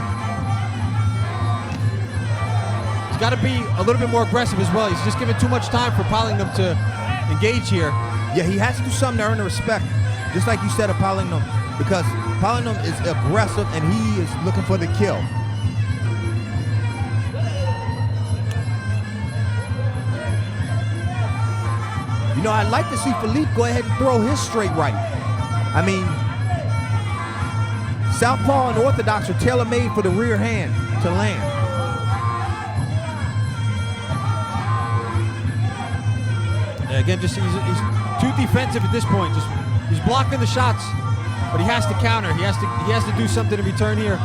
Speaker 6: He's got to be a little bit more aggressive as well. He's just giving too much time for Palangnum to engage here.
Speaker 7: Yeah, he has to do something to earn the respect, just like you said of Palangnum, because Palangnum is aggressive and he is looking for the kill. You know, I'd like to see Felipe go ahead and throw his straight right. I mean, Southpaw and Orthodox are tailor-made for the rear hand to land.
Speaker 6: Yeah, again, just he's too defensive at this point. Just he's blocking the shots, but he has to counter. He has to do something in return here.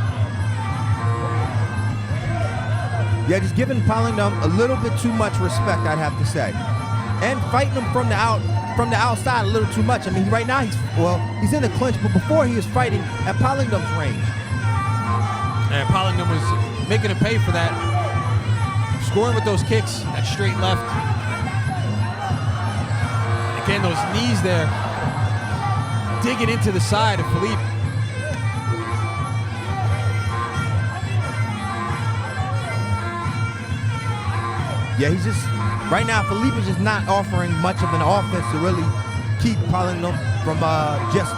Speaker 7: Yeah, just giving Palangnum a little bit too much respect, I'd have to say. And fighting him from the outside a little too much. I mean, right now he's in the clinch, but before he was fighting at Palangnum's range.
Speaker 6: And Palangnum was making him pay for that. Scoring with those kicks, that straight left. And again, those knees there, digging into the side of Felipe.
Speaker 7: Yeah, he's just, right now, Felipe is just not offering much of an offense to really keep Palangnum from just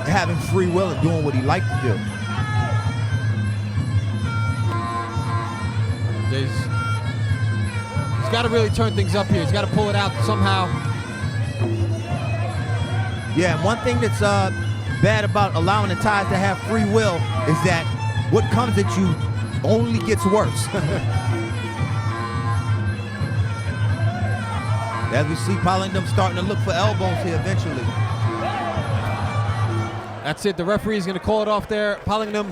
Speaker 7: having free will and doing what he likes to do.
Speaker 6: He's got to really turn things up here. He's got to pull it out somehow.
Speaker 7: Yeah, and one thing that's bad about allowing the Thais to have free will is that what comes at you only gets worse. As we see Palangnum starting to look for elbows here eventually.
Speaker 6: That's it. The referee is going to call it off there. Palangnum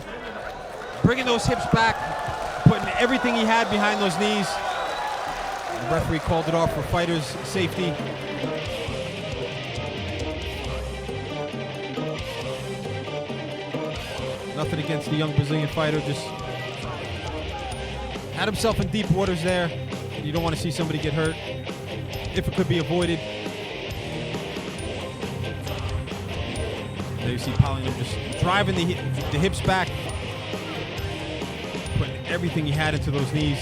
Speaker 6: bringing those hips back, putting everything he had behind those knees. The referee called it off for fighters' safety. Nothing against the young Brazilian fighter, just had himself in deep waters there. You don't want to see somebody get hurt if it could be avoided. There you see Palangnum just driving the hips back, putting everything he had into those knees.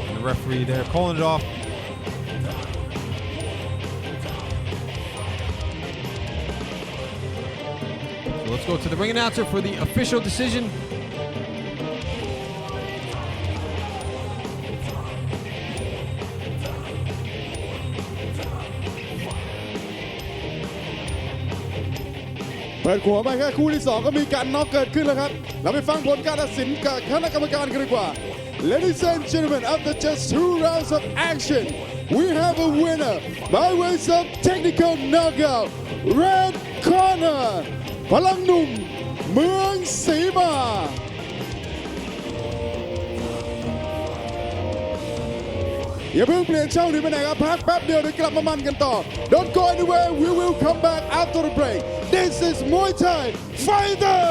Speaker 6: And the referee there calling it off. So let's go to the ring announcer for the official decision.
Speaker 3: เปิดหัวไปแค่คู่ที่ 2 ก็มีการน็อกเกิดขึ้นแล้วครับเราไปฟังผลการตัดสินกับคณะกรรมการกันดีกว่า Ladies and gentlemen, after just 2 rounds of action, we have a winner by way of technical knockout. Red corner, พลังหนุ่มเมืองศรีมาอย่าเพิ่งเปลี่ยนช่องนี้ไปไหนครับพักแป๊บเดียวเดี๋ยวกลับมามันกันต่อ Don't go anywhere we will come back after the break This is Muay Thai Fighter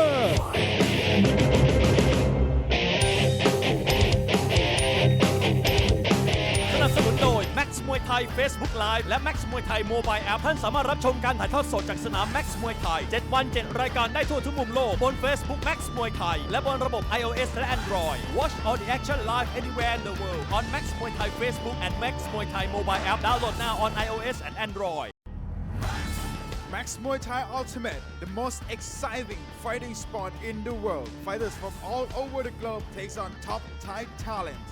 Speaker 2: สนับสนุนโดย Max Muay Thai Facebook Live และ Max Muay Thai Mobile App ท่านสามารถรับชมการถ่ายทอดสดจากสนาม Max Muay Thai 7 วัน 7 รายการได้ทั่วทุกมุมโลกบน Facebook Max Muay Thai และบนระบบ iOS และ Android Watch all the action live anywhere in the world on Max Muay Thai Facebook and Max Muay Thai Mobile App Download now on iOS and Android
Speaker 1: Max Muay Thai Ultimate, the most exciting fighting sport in the world. Fighters from all over the globe takes on top Thai talent.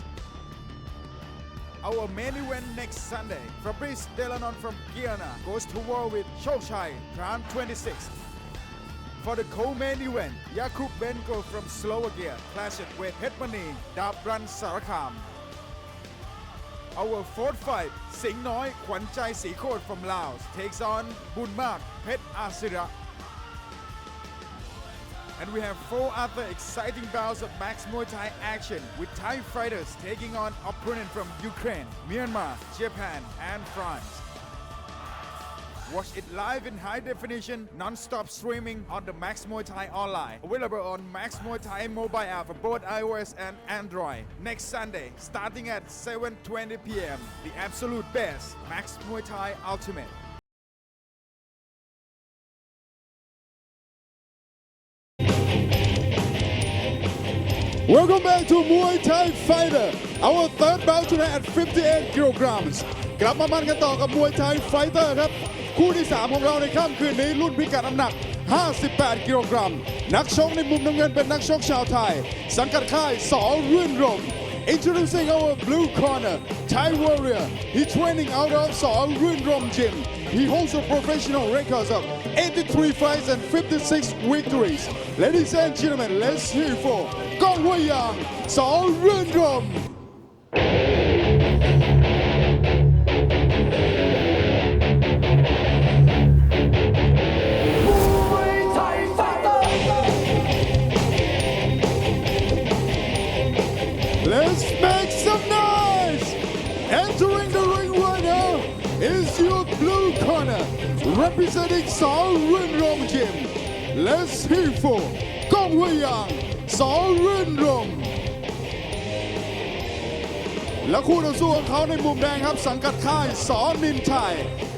Speaker 1: Our main event next Sunday, Fabrice Delanon from Guyana goes to war with Chochai, round 26. For the co-main event, Jakub Benko from Slovakia clashes with Petchnamnueng, Dabran Sarakam. Our fourth fight, Singh Kwanchai Sikot from Laos takes on Bunmak Pet Asira. And we have 4 other exciting bouts of Max Muay Thai action with Thai fighters taking on opponents from Ukraine, Myanmar, Japan, and France. Watch it live in high definition, non-stop streaming on the Max Muay Thai online. Available on Max Muay Thai mobile app for both iOS and Android. Next Sunday, starting at 7:20 p.m. The absolute best, Max Muay Thai Ultimate.
Speaker 3: Welcome back to Muay Thai Fighter our third bout tonight at 58 kilograms กลับมามันกันต่อกับ Muay Thai Fighter ครับคู่ที่ 3 ของเราในค่ำคืนนี้รุ่นพิกัดน้ำหนัก 58 กิโลกรัมนักชกในมุมน้ำเงินเป็นนักชกชาวไทยสังกัดค่ายส.รื่นรม Introducing our blue corner, Thai warrior. He training out of Song Run Rom Gym. He holds a professional record of 83 fights and 56 victories. Ladies and gentlemen, let's hear for Kwanmuang, Song Run Rom. Let's make some noise! Entering the ring right now is your blue corner, representing Song Run Rom Gym. Let's hear for Kwanmuang, Song Run Rom. และคู่ต่อสู้ของเขาในมุมแดงครับสังกัดค่ายส.นินไทย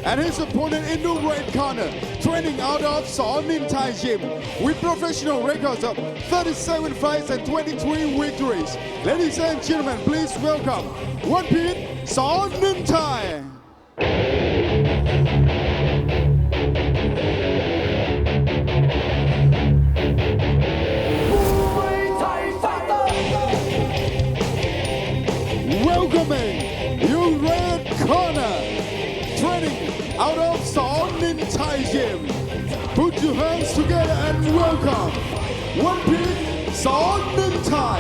Speaker 3: and his opponent in the red corner training out of ส.นินไทย Gym with professional records of 37 fights and 23 victories. Ladies and gentlemen, please welcome Onepiece ส.นินไทยWelcoming your red corner, training out of Song Nin Thai Gym. Put your hands together and welcome Onepiece Song Nin Thai.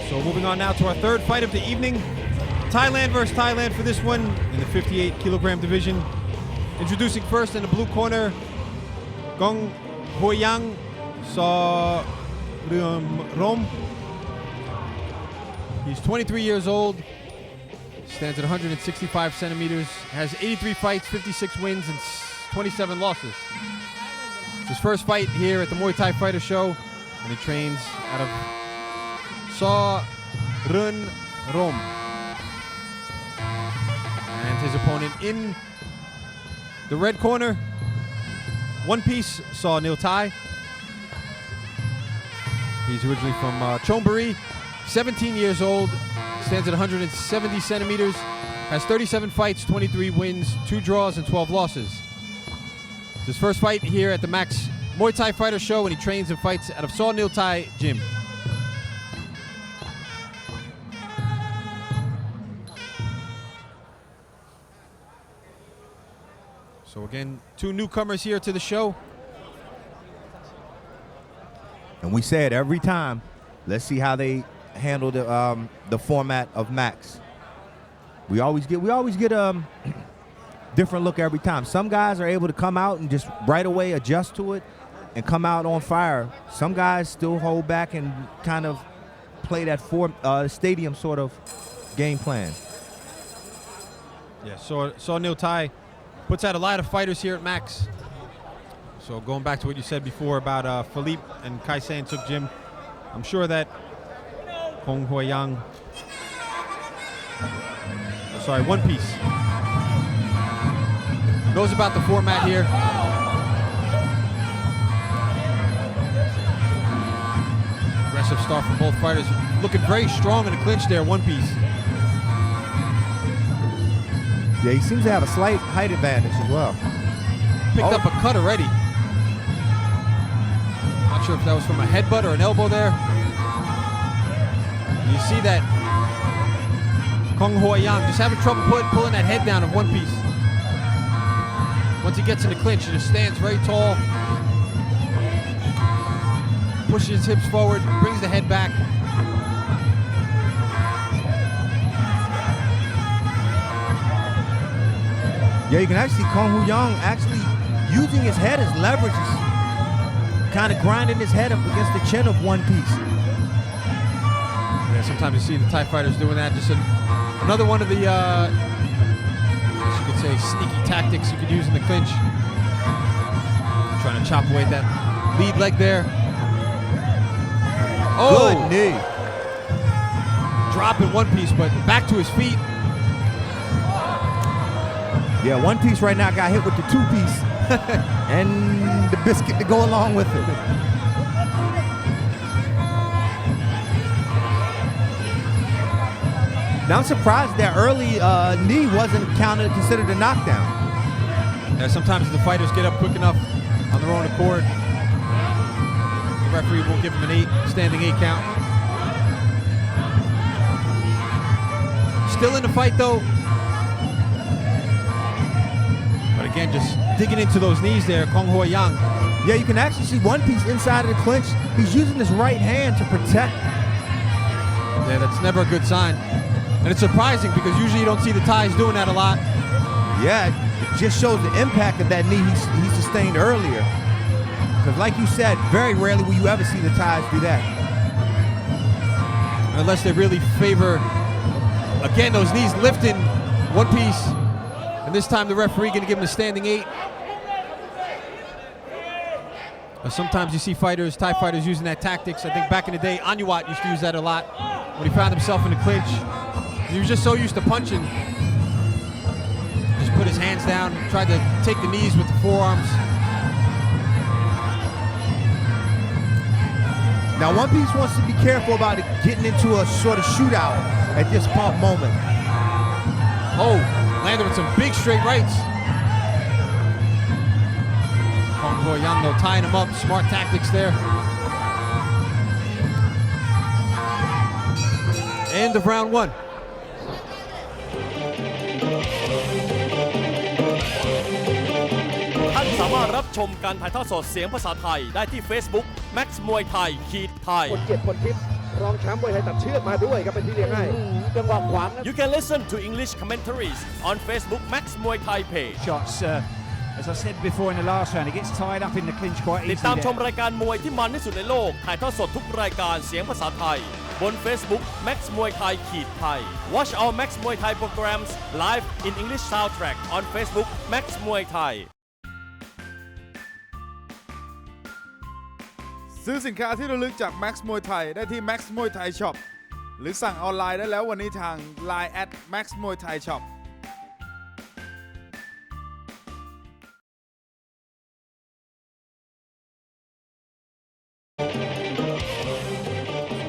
Speaker 6: So moving on now to our third fight of the evening. Thailand versus Thailand for this one in the 58 kilogram division. Introducing first in the blue corner, Kwanmuang Saw Rom. He's 23 years old, stands at 165 centimeters, has 83 fights, 56 wins, and 27 losses. It's his first fight here at the Muay Thai Fighter Show, and he trains out of Saw Run Rom. And his opponent in the red corner, Onepiece Saw Nil Thai. He's originally from Chonburi, 17 years old, stands at 170 centimeters, has 37 fights, 23 wins, 2 draws, and 12 losses. It's his first fight here at the Max Muay Thai Fighter Show, and he trains and fights out of Saw Nil Thai Gym. So again, 2 newcomers here to the show.
Speaker 7: And we say it every time. Let's see how they handle the format of Max. We always get different look every time. Some guys are able to come out and just right away adjust to it and come out on fire. Some guys still hold back and kind of play that stadium sort of game plan.
Speaker 6: Yeah, so Neil Thai puts out a lot of fighters here at Max. So going back to what you said before about Philippe and Kai Santana Gym, I'm sure that Kwanmuang, Onepiece, knows about the format here. Aggressive start from both fighters. Looking very strong in the clinch there, Onepiece.
Speaker 7: Yeah, he seems to have a slight height advantage as well.
Speaker 6: Picked up a cut already. Not sure if that was from a headbutt or an elbow there. You see that Kwanmuang just having trouble pulling that head down of Onepiece. Once he gets in the clinch, he just stands very tall, pushes his hips forward, brings the head back.
Speaker 7: Yeah, you can actually see Kwanmuang actually using his head as leverage, kind of grinding his head up against the chin of Onepiece.
Speaker 6: Yeah, sometimes you see the Thai fighters doing that. Just another one of the, you could say, sneaky tactics you could use in the clinch. Trying to chop away that lead leg there. Oh!
Speaker 7: Good knee.
Speaker 6: Dropping Onepiece, but back to his feet.
Speaker 7: Yeah, Onepiece right now got hit with the two-piece and the biscuit to go along with it. Now I'm surprised that early knee wasn't considered a knockdown.
Speaker 6: Yeah, sometimes the fighters get up quick enough on their own accord. The referee won't give him an standing 8 count. Still in the fight though. But again, just digging into those knees there, Kwanmuang.
Speaker 7: Yeah, you can actually see Onepiece inside of the clinch. He's using his right hand to protect.
Speaker 6: Yeah, that's never a good sign. And it's surprising because usually you don't see the Thais doing that a lot.
Speaker 7: Yeah, it just shows the impact of that knee he sustained earlier. Because like you said, very rarely will you ever see the Thais do that.
Speaker 6: Unless they really favor, again, those knees lifting Onepiece. And this time the referee going to give him a standing 8. Sometimes you see fighters, Thai fighters using that tactics. I think back in the day, Anyuat used to use that a lot when he found himself in the clinch. He was just so used to punching. Just put his hands down, tried to take the knees with the forearms.
Speaker 7: Now Onepiece wants to be careful about it getting into a sort of shootout at this moment.
Speaker 6: Oh, landed with some big straight rights. Kwanmuang though tying him up, smart tactics there. End of round 1.
Speaker 2: ท่านสามารถรับชมการถ่ายทอดสดเสียงภาษาไทยได้ที่ Facebook Max Muay Thai Thai
Speaker 8: คนเกียรติคนทิพย์รองแชมป์มวยไทยตัดเชือกมาด้วยครับเป็นที่เลี้ยงให้จังหวะขวาง
Speaker 2: You can listen to English commentaries on Facebook Max Muay Thai page.
Speaker 9: Shots, as I said before in the last round, he gets tied up in the clinch quite
Speaker 2: ติดตาม
Speaker 9: easily.
Speaker 2: ชมรายการมวยที่มันที่สุดในโลกถ่ายทอดสดทุกรายการเสียงภาษาไทยบน Facebook Max Muay Thai Thai. Watch our Max Muay Thai programs live in English soundtrack on Facebook Max Muay Thai.
Speaker 1: ซื้อสินค้าที่ระลึกจาก Max Muay Thai ได้ที่ Max Muay Thai Shop หรือสั่งออนไลน์ได้แล้ววันนี้ทาง Line @Max Muay Thai Shop.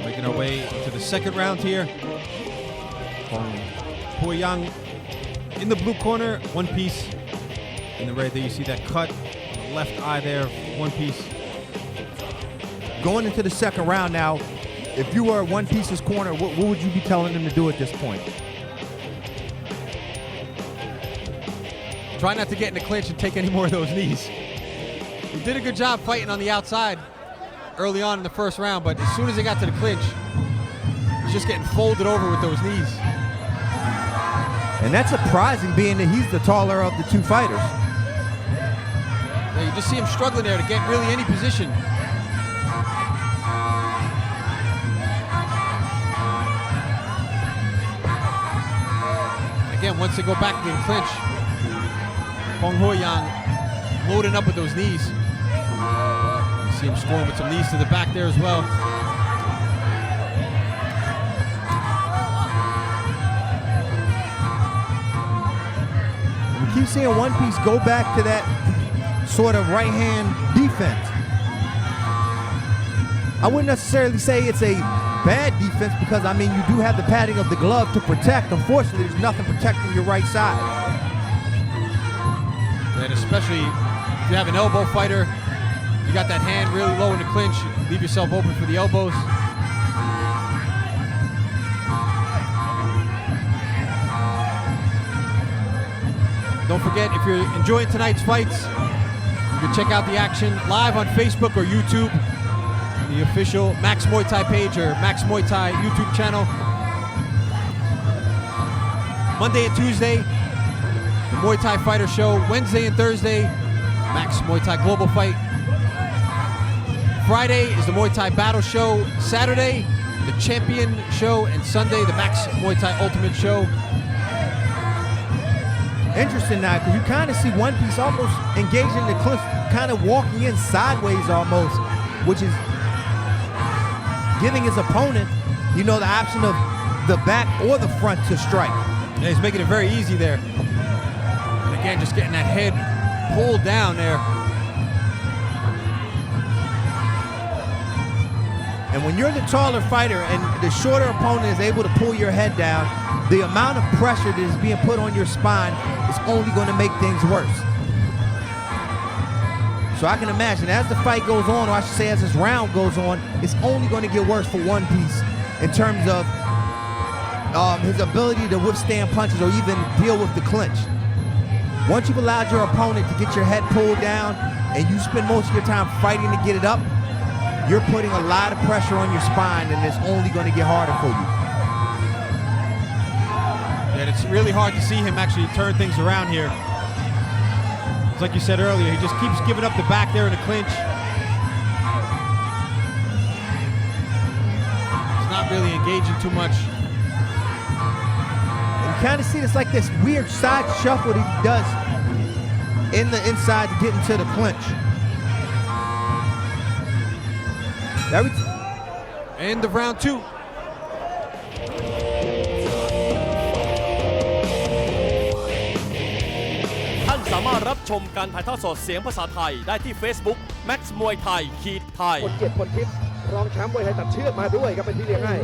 Speaker 6: Making our way to the second round here. Kwanmuang in the blue corner, Onepiece in the red there. You see that cut on the left eye there, Onepiece.
Speaker 7: Going into the second round now, if you were Onepiece's corner, what would you be telling him to do at this point?
Speaker 6: Try not to get in the clinch and take any more of those knees. He did a good job fighting on the outside early on in the first round, but as soon as he got to the clinch, he's just getting folded over with those knees.
Speaker 7: And that's surprising, being that he's the taller of the two fighters.
Speaker 6: Yeah, you just see him struggling there to get really any position. And again, once they go back into the clinch, Kwanmuang loading up with those knees. You see him scoring with some knees to the back there as well.
Speaker 7: We keep seeing Onepiece go back to that sort of right-hand defense. I wouldn't necessarily say it's a bad defense, because I mean, you do have the padding of the glove to protect. Unfortunately, there's nothing protecting your right side.
Speaker 6: And especially if you have an elbow fighter, you got that hand really low in the clinch, leave yourself open for the elbows. Don't forget, if you're enjoying tonight's fights, you can check out the action live on Facebook or YouTube, the official Max Muay Thai page or Max Muay Thai YouTube channel. Monday and Tuesday, the Muay Thai Fighter Show. Wednesday and Thursday, Max Muay Thai Global Fight. Friday is the Muay Thai Battle Show. Saturday, the Champion Show. And Sunday, the Max Muay Thai Ultimate Show.
Speaker 7: Interesting now, because you kind of see Onepiece almost engaging the clinch, kind of walking in sideways almost, which is giving his opponent, you know, the option of the back or the front to strike.
Speaker 6: Yeah, he's making it very easy there. And again, just getting that head pulled down there.
Speaker 7: And when you're the taller fighter and the shorter opponent is able to pull your head down, the amount of pressure that is being put on your spine is only going to make things worse. So I can imagine as the fight goes on, or I should say as this round goes on, it's only going to get worse for Onepiece in terms of his ability to withstand punches or even deal with the clinch. Once you've allowed your opponent to get your head pulled down and you spend most of your time fighting to get it up, you're putting a lot of pressure on your spine, and it's only going to get harder for you.
Speaker 6: And it's really hard to see him actually turn things around here. It's like you said earlier, he just keeps giving up the back there in the clinch. He's not really engaging too much.
Speaker 7: And you kind of see this like this weird side shuffle that he does in the inside to get into the clinch.
Speaker 6: End of round 2.
Speaker 2: ท่านสามารถรับชมการถ่ายทอดสดเสียงภาษาไทยได้ที่ Facebook Max Muay Thai Thai
Speaker 8: คนเกียรติคนทิพย์รองแชมป์มวยไทยตัดเชือกมาด้วยครับเป็นที่เลี้ยงให้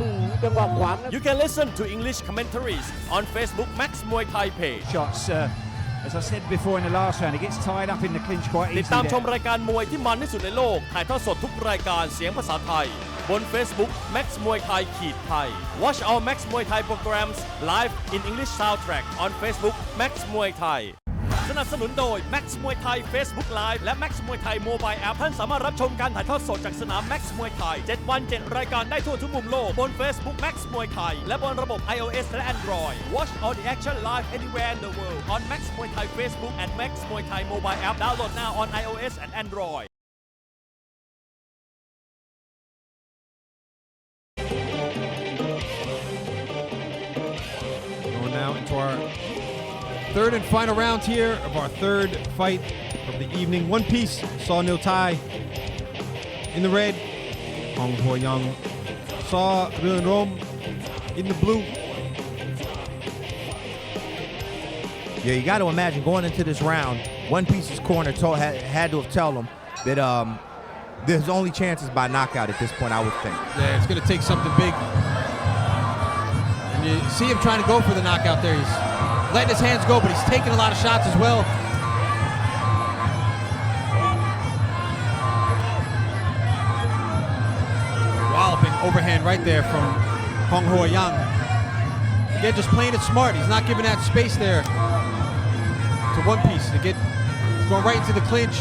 Speaker 8: จังหวะขวาง
Speaker 2: You can listen to English commentaries on Facebook Max Muay Thai page.
Speaker 9: Shots, as I said before in the last round, he gets tied up in the clinch quite
Speaker 2: ติด
Speaker 9: easily.
Speaker 2: ตามชม
Speaker 9: there.
Speaker 2: รายการมวยที่มันที่สุดในโลกถ่ายทอดสดทุกรายการเสียงภาษาไทยบน Facebook Max Muay Thai Thai. Watch our Max Muay Thai programs live in English soundtrack on Facebook Max Muay Thai. สนับสนุนโดย Max Muay Thai Facebook Live และ Max Muay Thai Mobile App ท่านสามารถรับชมการถ่ายทอดสดจากสนาม Max Muay Thai 7 วัน 7 รายการได้ทั่วทุกมุมโลกบน Facebook Max Muay Thai และบนระบบ iOS และ Android. Watch all the action live anywhere in the world on Max Muay Thai Facebook and Max Muay Thai Mobile App. Download now on iOS and Android.
Speaker 6: Going now into our third and final round here of our third fight of the evening. Onepiece, Saw Nil Thai in the red. Kwanmuang, Saw Ryun Rom in the blue.
Speaker 7: Yeah, you got to imagine going into this round, Onepiece's corner had to have told him that there's only chances by knockout at this point, I would think.
Speaker 6: Yeah, it's going to take something big. And you see him trying to go for the knockout there. He's letting his hands go, but he's taking a lot of shots as well. Walloping overhand right there from Kwanmuang. Again, just playing it smart. He's not giving that space there to Onepiece to get. He's going right into the clinch.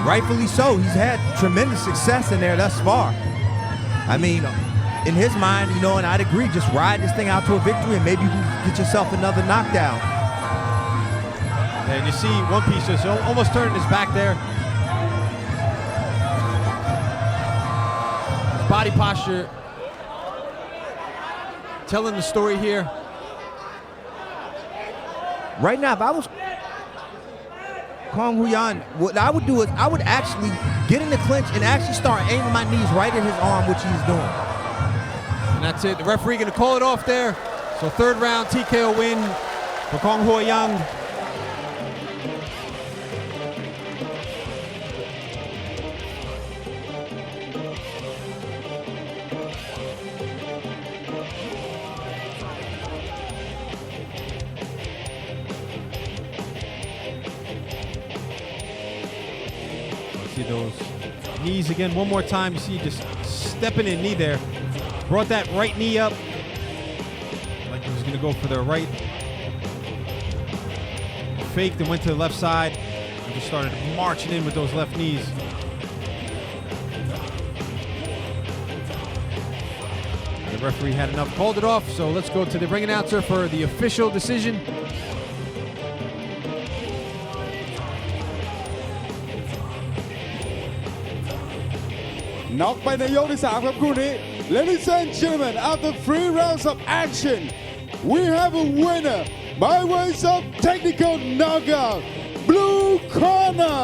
Speaker 7: Rightfully so. He's had tremendous success in there thus far. I mean, in his mind, you know, and I'd agree, just ride this thing out to a victory and maybe you can get yourself another knockdown.
Speaker 6: And you see Onepiece just almost turning his back there. His body posture telling the story here.
Speaker 7: Right now, if I was Kwanmuang, what I would do is I would actually get in the clinch and actually start aiming my knees right at his arm, which he's doing.
Speaker 6: And that's it. The referee going to call it off there. So third round TKO win for Kwanmuang. See those knees again one more time. You see just stepping in knee there. Brought that right knee up like he was going to go for the right. Faked and went to the left side and just started marching in with those left knees. The referee had enough, called it off, so let's go to the ring announcer for the official decision.
Speaker 3: Knock ไปในยกที่ 3 ครับคู่นี้ Ladies and gentlemen, after 3 rounds of action, we have a winner by ways of technical knockout. Blue corner,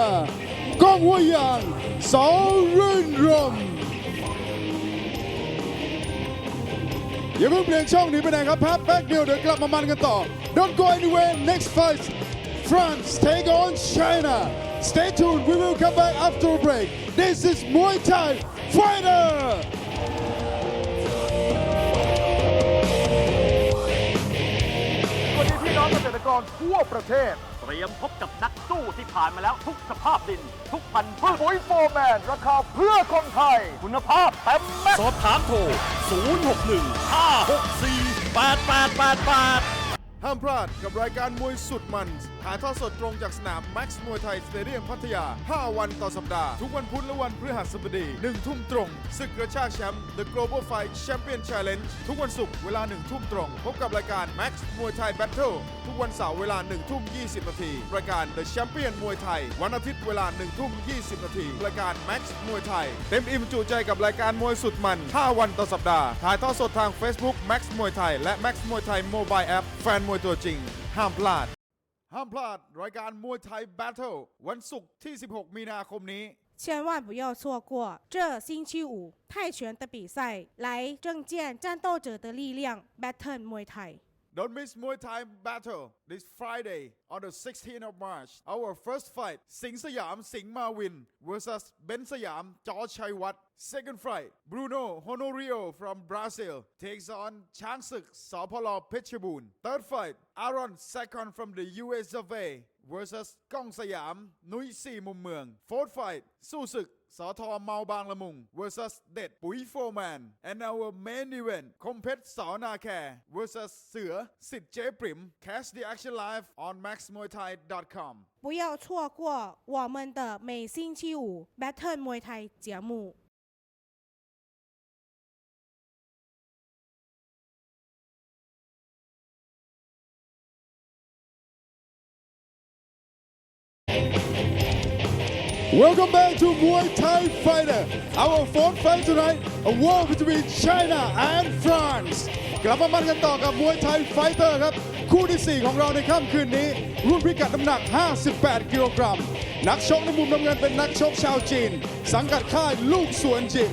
Speaker 3: Kwanmuang, สอรื่นรมย์อย่าเพิ่งเปลี่ยนช่องหนีไปไหนครับพักแป๊บเดียวเดี๋ยวกลับมามันกันต่อ Don't go anywhere. Next fight, France take on China. Stay tuned. We will come back after a break. This is Muay Thai Fighter.
Speaker 4: วันนี้พี่น้องเกษตรกรทั่วประเทศเตรียมพบกับนักสู้ที่ผ่านมาแล้วทุกสภาพดิน ทุกพันธุ์พืชปุ๋ยโฟร์แมนราคาเพื่อคนไทยคุณภาพเต็มแม็กซ์
Speaker 2: สอบถามโทร 061-564-8888
Speaker 1: ห้ามพลาดกับรายการมวยสุดมันถ่ายทอดสดตรงจากสนาม Max มวยไทยสเตเดียมพัทยา 5 วันต่อสัปดาห์ ทุกวันพุธและวันพฤหัสบดี 1 ทุ่มตรงศึกกระชากแชมป์ The Global Fight Champion Challenge ทุกวันศุกร์เวลา 1 ทุ่มตรงพบกับรายการ Max มวยไทย Battle ทุกวันเสาร์เวลา 1 ทุ่ม 20 นาทีรายการ The Champion มวยไทยวันอาทิตย์เวลา 1 ทุ่ม 20 นาทีรายการ Max มวยไทยเต็มอิ่มจุใจกับรายการมวยสุดมัน 5 วันต่อสัปดาห์ถ่ายทอดสดทาง Facebook Max มวยไทยและ Max มวยไทย Mobile App แฟนมวยตัวจริงห้ามพลาดรายการมวยไทย Battle วันศุกร์ที่ 16 มีนาคมนี้
Speaker 5: 千万不要错过这星期五泰拳的比赛，来征见战斗者的力量 Battle Muay Thai。Don't
Speaker 1: miss Muay Thai Battle this Friday on the 16th of March. Our first fight, Singh Sayam Singh Marwin versus Ben Sayam George Chaiwat. Second fight, Bruno Honorio from Brazil takes on Hamsuek Petchnamnueng. Third fight, Aaron Second from the US of A versus Kong Sayam Nui Si Mummyeong. Fourth fight, Susukสทเมาบางละมุง versus เด็ดปุ๋ยโฟร์แมน and our main event คมเพชรสอนาแค versus เสือสิทธิ์เจ๊ปริม catch the action live on maxmuaythai.com
Speaker 5: 不要错过我们的每星期五 Battle มวยไทย节目
Speaker 3: Welcome back to Muay Thai Fighter. Our fourth fight tonight, a war between China and France. กลับมามันกันต่อกับ Muay Thai Fighter ครับคู่ที่ 4 ของเราในค่ำคืนนี้รุ่นพิกัดน้ำหนัก 58 กิโลกรัมนักชกในมุมน้ำเงินเป็นนักชกชาวจีนสังกัดค่ายลูกสวนจิม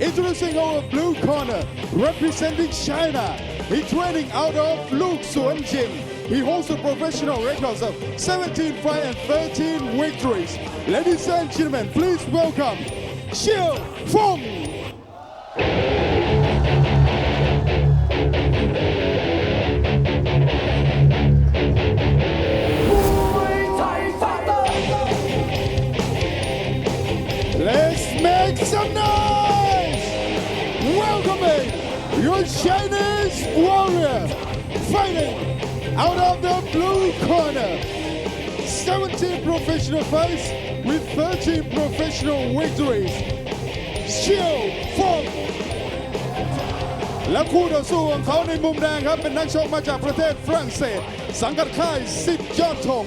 Speaker 3: Introducing our blue corner, representing China. He training out of Luke Suan Gym. He holds a professional record of 17 fights and 13 victories. Ladies and gentlemen, please welcome Feng. Let's make some noise! Welcoming your Chinese warrior fighting out of the blue corner. 17 professional fights with 13 professional victories. Feng. และคู่ต่อสู้ของเขาในมุมแดงครับเป็นนักชกมาจากประเทศฝรั่งเศสสังกัดค่ายสิทธิ์ยอดธง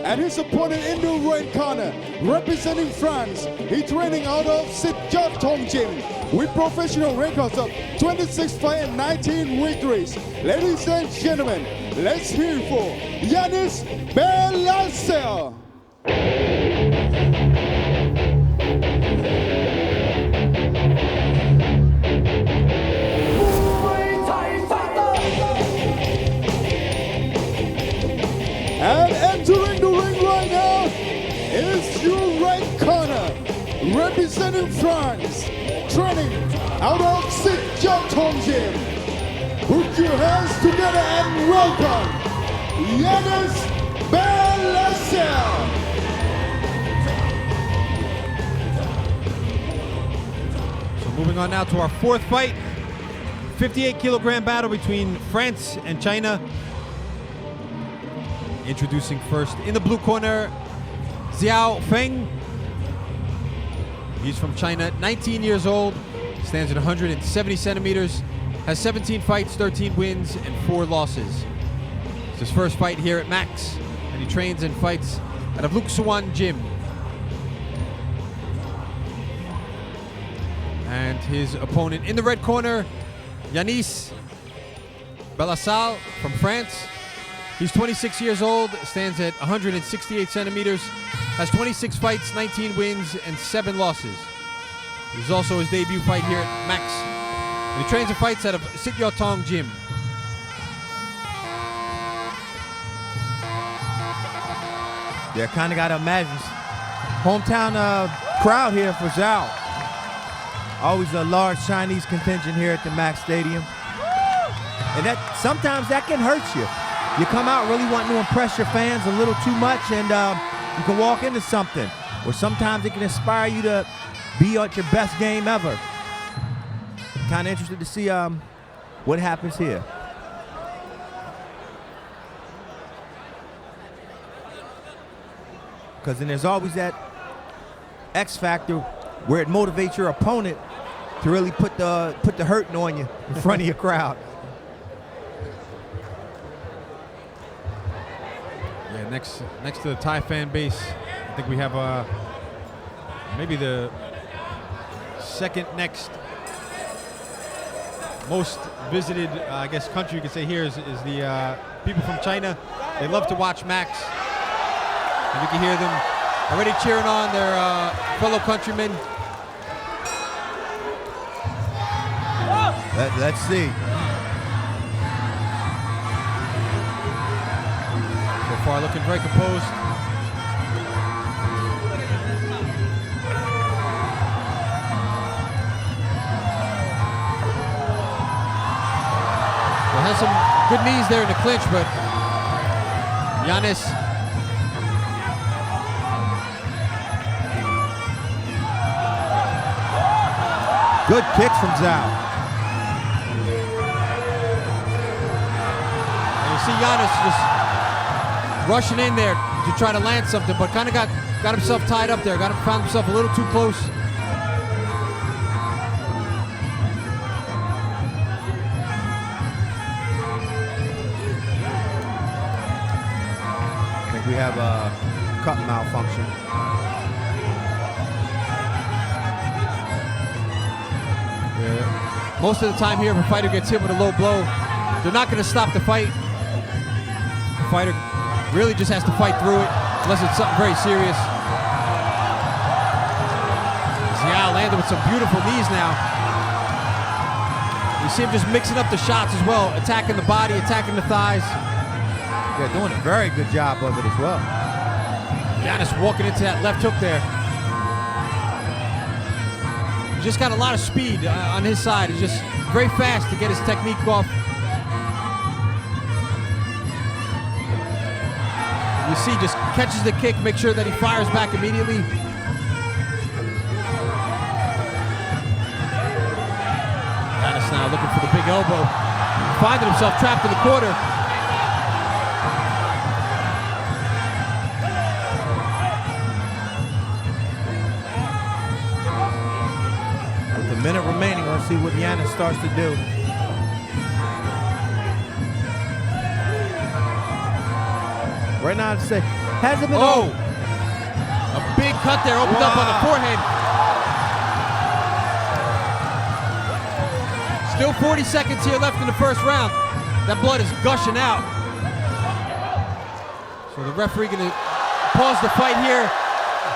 Speaker 3: and his opponent in the red corner representing France he training out of Sitt Yot Thong Gym with professional records of 26 fights and 19 victories. Ladies and gentlemen, let's hear for Yanis Belasal. And entering the ring right now is your right corner, representing France, training out of Sitt Yot Thong Gym. Put your hands together and welcome Yanis Belasal.
Speaker 6: So moving on now to our fourth fight, 58-kilogram battle between France and China. Introducing first in the blue corner, Feng. He's from China, 19 years old, stands at 170 centimeters, has 17 fights, 13 wins, and 4 losses. It's his first fight here at Max, and he trains and fights at a Luxuan gym. And his opponent in the red corner, Yanis Belasal from France. He's 26 years old, stands at 168 centimeters, has 26 fights, 19 wins, and 7 losses. This is also his debut fight here at Max. And he trains and fights out of Sitt Yot Thong Gym.
Speaker 7: Yeah, kind of got to imagine. Hometown crowd here for Zhao. Always a large Chinese contingent here at the Max Stadium. And that sometimes that can hurt you. You come out really wanting to impress your fans a little too much, and you can walk into something. Or sometimes it can inspire you to be at your best game ever. Kind of interested to see what happens here. Because then there's always that X factor where it motivates your opponent to really put the hurting on you in front of your crowd.
Speaker 6: Yeah, next to the Thai fan base, I think we have maybe the second next most visited, I guess, country you could say here is the people from China. They love to watch Max, and you can hear them already cheering on their fellow countrymen.
Speaker 7: Let's see.
Speaker 6: So far looking very composed. Well, has some good knees there in the clinch, but Yanis
Speaker 7: good kicks from Zhao.
Speaker 6: And you see Yanis just rushing in there to try to land something, but kind of got himself tied up there, found himself a little too close.
Speaker 7: I think we have a cut malfunction.
Speaker 6: Yeah. Most of the time here, if a fighter gets hit with a low blow, they're not going to stop the fight. The fighter really just has to fight through it, unless it's something very serious. Xiao landed with some beautiful knees now. You see him just mixing up the shots as well, attacking the body, attacking the thighs.
Speaker 7: They're doing a very good job of it as well.
Speaker 6: Yanis walking into that left hook there. He's just got a lot of speed on his side. He's just very fast to get his technique off. You see, just catches the kick, make sure that he fires back immediately. Yanis now looking for the big elbow. Finding himself trapped in the corner.
Speaker 7: With a minute remaining, let's see what Yanis starts to do. Right now, I'd say, hasn't been.
Speaker 6: Oh! A big cut there, opened up on the forehead. Still 40 seconds here left in the first round. That blood is gushing out. So the referee gonna pause the fight here.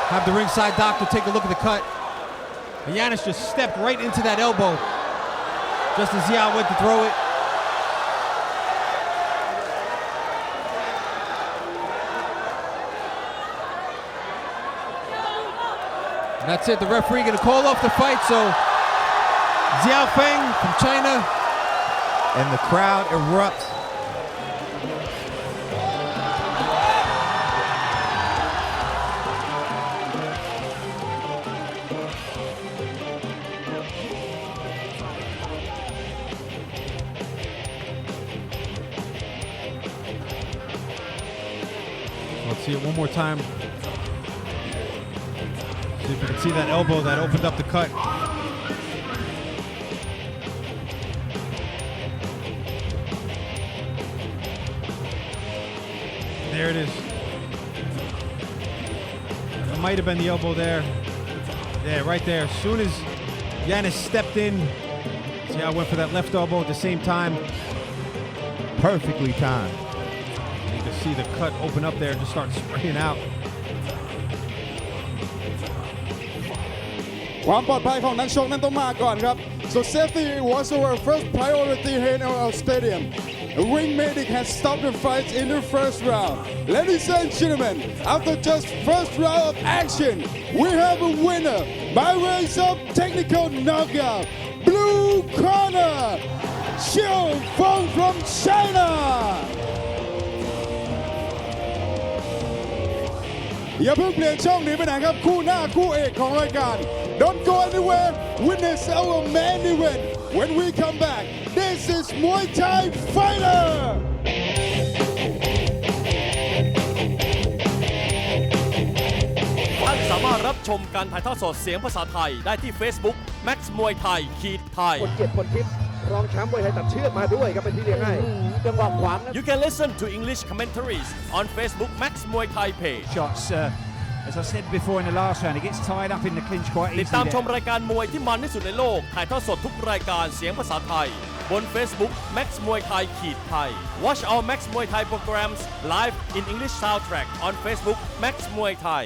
Speaker 6: Have the ringside doctor take a look at the cut. And Yanis just stepped right into that elbow just as Yao went to throw it. And that's it, the referee gonna call off the fight, so Xiao Feng from China.
Speaker 7: And the crowd erupts.
Speaker 6: Let's see it one more time. See if you can see that elbow that opened up the cut. There it is. It might have been the elbow there. Yeah, right there. As soon as Yanis stepped in, see how I went for that left elbow at the same time.
Speaker 7: Perfectly timed.
Speaker 6: You can see the cut open up there and just start spraying out.
Speaker 3: ความปลอดภัยของนักชกนั้นต้องมาก่อนครับ So safety was our first priority here in our stadium. The ring medic has stopped the fight in the first round. Ladies and gentlemen, after just first round of action, we have a winner by ways of technical knockout. Blue corner, Feng from China. อย่าเพิ่งเปลี่ยนช่องหนีไปไหนครับคู่หน้าคู่เอกของรายการ Don't go anywhere. Witness our main event when we come back. This is Muay Thai Fighter.
Speaker 2: ท่านสามารถรับชมการถ่ายทอดสดเสียงภาษาไทยได้ที่ Facebook Max Muay Thai ไทย
Speaker 8: คนเกียรติคนทิพย์รองแชมป์มวยไทยตัดเชือกมาด้วยครับเป็นที่เลี้ยงให้จังหวะขวาง
Speaker 2: You can listen to English commentaries on Facebook Max Muay Thai page.
Speaker 9: Shots, as I said before in the last round, he gets tied up in the clinch quite
Speaker 2: ติดตาม
Speaker 9: easily.
Speaker 2: ชมรายการมวยที่มันที่สุดในโลกถ่ายทอดสดทุกรายการเสียงภาษาไทยบน Facebook Max Muay Thai ไทย Watch our Max Muay Thai programs live in English soundtrack on Facebook Max Muay Thai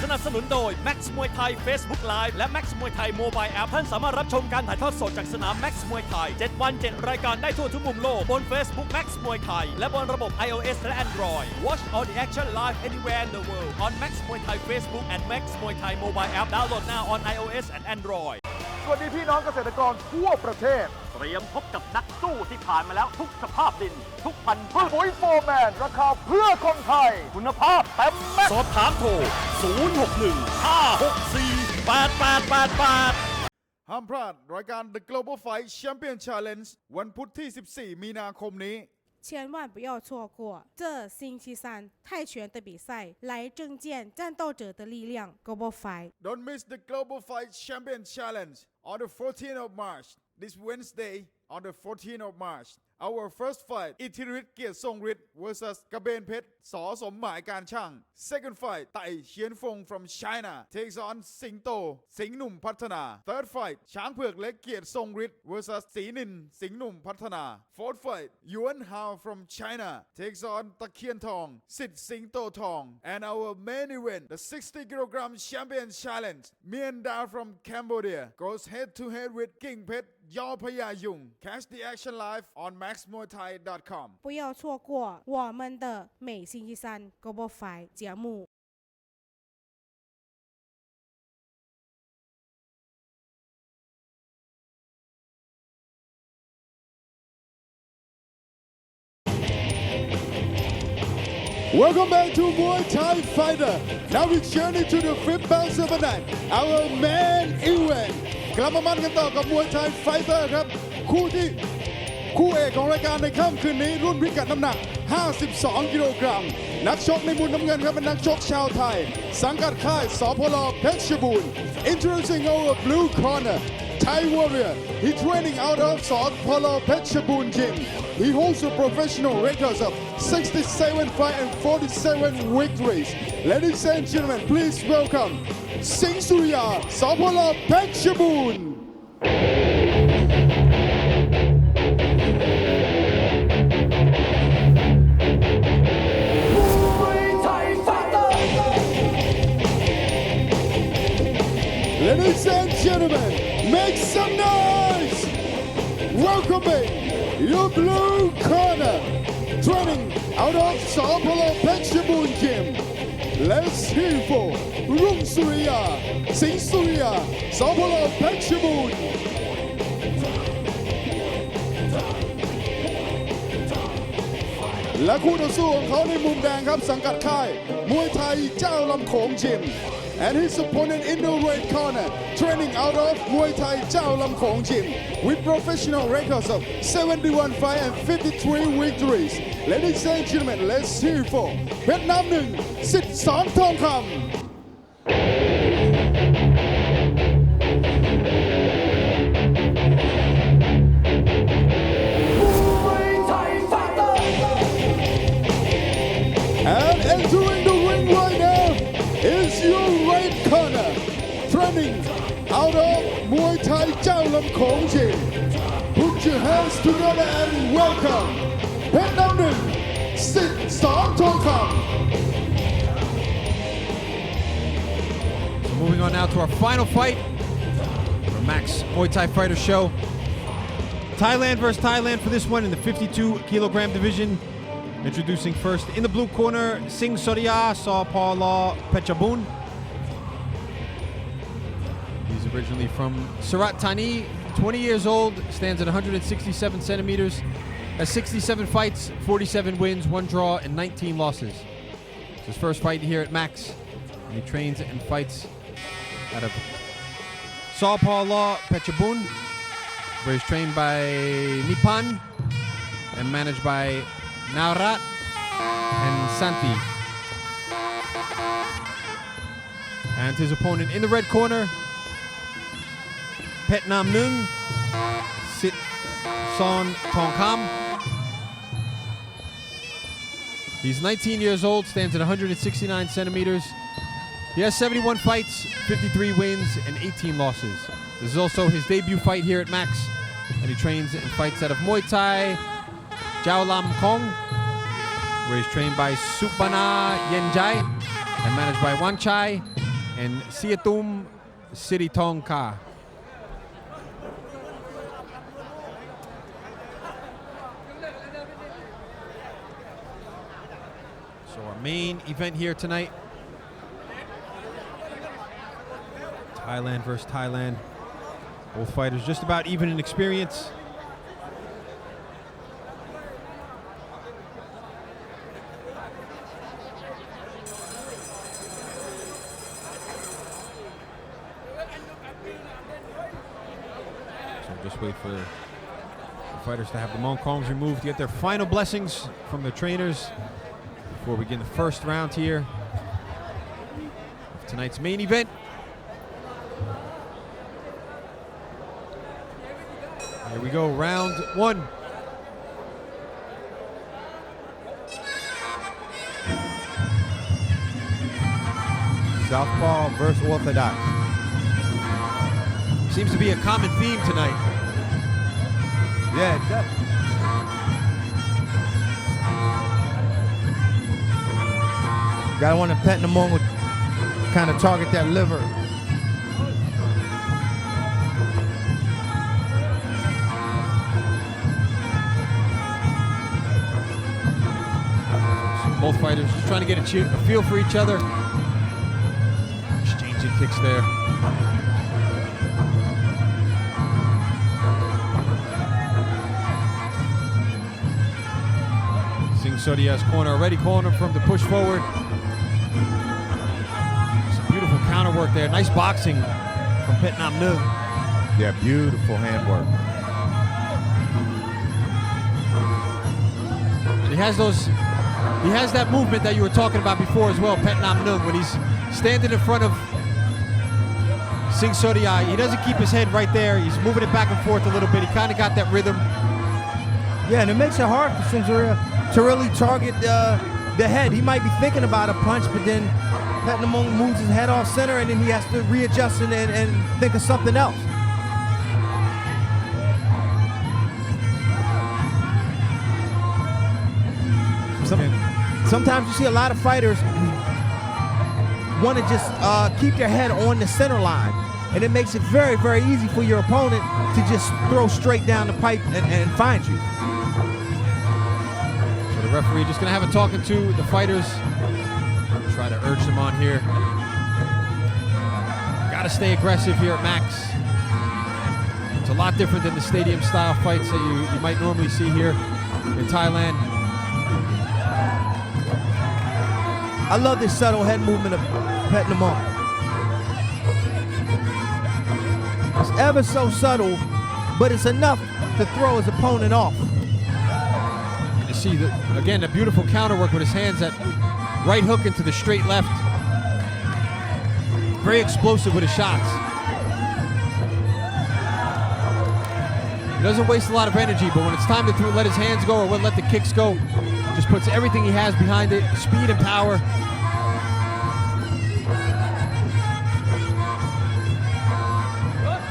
Speaker 2: สนับสนุนโดย Max Muay Thai Facebook Live และ Max Muay Thai Mobile App ท่านสามารถรับชมการถ่ายทอดสดจากสนาม Max Muay Thai 7 วัน 7 รายการได้ทั่วทุกมุมโลกบน Facebook Max Muay Thai และบนระบบ iOS และ Android Watch all the action live anywhere in the world on Max Muay Thai Facebook and Max Muay Thai Mobile App Download now on iOS and Android
Speaker 4: สวัสดีพี่น้องเกษตรกรทั่วประเทศเตรียมพบกับนักสู้ที่ผ่านมาแล้วทุกสภาพดินทุกพันธุ์พืชปุ๋ยโฟร์แมนราคาเพื่อคนไทยคุณภาพเต็มแม็กซ์
Speaker 2: สอบถามโทร 061-564-8888
Speaker 1: ห้ามพลาดรายการ The Global Fight Champion Challenge วันพุธที่ 14 มีนาคมนี้
Speaker 5: 千万不要错过这星期三泰拳的比赛，来证见战斗者的力量 Global Fight。
Speaker 1: Don't miss the Global Fight Champion Challenge on the 14th of March. This Wednesday on the 14th of March. Our first fight, อิทธิฤทธิ์เกียรติทรงฤทธิ์ versus กระเบนเพชร สอสมหมายการช่าง Second fight, ไต่เฉียนฟง from China takes on สิงโต สิงห์หนุ่มพัฒนา Third fight, ช้างเผือกเล็กเกียรติทรงฤทธิ์ versus ศรีนิน สิงห์หนุ่มพัฒนา Fourth fight, หยวนฮาว from China takes on ตะเคียนทอง สิทธิ์สิงโตทอง and our main event, the 60 kilogram champion challenge, Mianda from Cambodia goes head to head with King Pet ยอพญายุง Catch the action live on maxmuaythai.com
Speaker 5: 不要错过我们的每星期三 Global Fight 节目。
Speaker 3: Welcome back to Muay Thai Fighter. Now we journey to the fifth bout of the night. Our main event. กลับมามันกันต่อกับ Muay Thai Fighter ครับคู่เอกของรายการในค่ำคืนนี้รุ่นพิกัดน้ำหนัก 52 กิโลกรัมนักชกในมุมน้ำเงินครับเป็นนักชกชาวไทยสังกัดค่ายสพลเพชรบูรณ์ Introducing our blue corner Thai warrior. He's training out of South Polo Petchnamnueng Gym. He holds a professional record of 67 fights and 47 victories. Ladies and gentlemen, please welcome Singh Surya, South Polo Petchnamnueng. Ladies and gentlemen, make some noise! Welcoming your blue corner, training out of Sao Paulo Petchnamnueng Gym. Let's hear for Rung Surya, Singh Surya, Sao Paulo Petchnamnueng. และคู่ต่อสู้ของเขาในมุมแดงครับสังกัดค่ายมวยไทยเจ้าลำโขงยิม and his opponent in the red corner training out of Muay Thai เจ้าลำโขงยิม with professional records of 71 fights and 53 victories. Ladies and gentlemen, let's hear for เพชรน้ำหนึ่งสิทธิ์สอนทองคำAnd entering the ring right now is your right corner, training out of Muay Thai เจ้าลำโขงยิม. Put your hands together and welcome เพชรน้ำหนึ่งสิทธิ์สอนทองคำ.
Speaker 6: So moving on now to our final fight for Max Muay Thai Fighter Show. Thailand versus Thailand for this one in the 52 kilogram division. Introducing first in the blue corner, Singh Surya, Sao Paulo Petchnamnueng. He's originally from Surat Thani, 20 years old, stands at 167 centimeters, has 67 fights, 47 wins, 1 draw, and 19 losses. It's his first fight here at Max, and he trains and fights out of Sao Paulo Petchnamnueng, where he's trained by Nippon and managed by Naurat and Santi. And his opponent in the red corner, Petchnamnueng, Sit Son Tongkam. He's 19 years old, stands at 169 centimeters. He has 71 fights, 53 wins, and 18 losses. This is also his debut fight here at Max, and he trains and fights out of Muay Thai Jiao Lam Kong, where he's trained by Supana Yenjai and managed by Wan Chai and Siatum Siritongka. So our main event here tonight, Thailand versus Thailand. Both fighters just about even in experience. Just wait for the fighters to have the Mongkongs removed to get their final blessings from their trainers before we begin the first round here of tonight's main event. Here we go, round one.
Speaker 7: Southpaw versus Orthodox.
Speaker 6: Seems to be a common theme tonight.
Speaker 7: Yeah, it does. Got one in Petchnamnueng would kind of target that liver.
Speaker 6: Both fighters just trying to get a feel for each other. Exchanging kicks there. Singh Surya's corner already calling him from the push forward. Some beautiful counter work there. Nice boxing from Petchnamnueng.
Speaker 7: Yeah, beautiful handwork.
Speaker 6: And he has that movement that you were talking about before as well, Petchnamnueng, when he's standing in front of Singh Surya, he doesn't keep his head right there. He's moving it back and forth a little bit. He kind of got that rhythm.
Speaker 7: Yeah, and it makes it hard for Singh Surya to really target the head. He might be thinking about a punch, but then Petchnamnueng moves his head off center, and then he has to readjust and think of something else. Sometimes you see a lot of fighters want to just keep their head on the center line, and it makes it very, very easy for your opponent to just throw straight down the pipe and find you.
Speaker 6: So the referee just going to have a talking to the fighters. Try to urge them on here. Got to stay aggressive here at Max. It's a lot different than the stadium style fights that you might normally see here in Thailand.
Speaker 7: I love this subtle head movement of Petchnamnueng. It's ever so subtle, but it's enough to throw his opponent off.
Speaker 6: You see, again, a beautiful counter work with his hands, that right hook into the straight left. Very explosive with his shots. He doesn't waste a lot of energy, but when it's time to let his hands go or let the kicks go, just puts everything he has behind it, speed and power.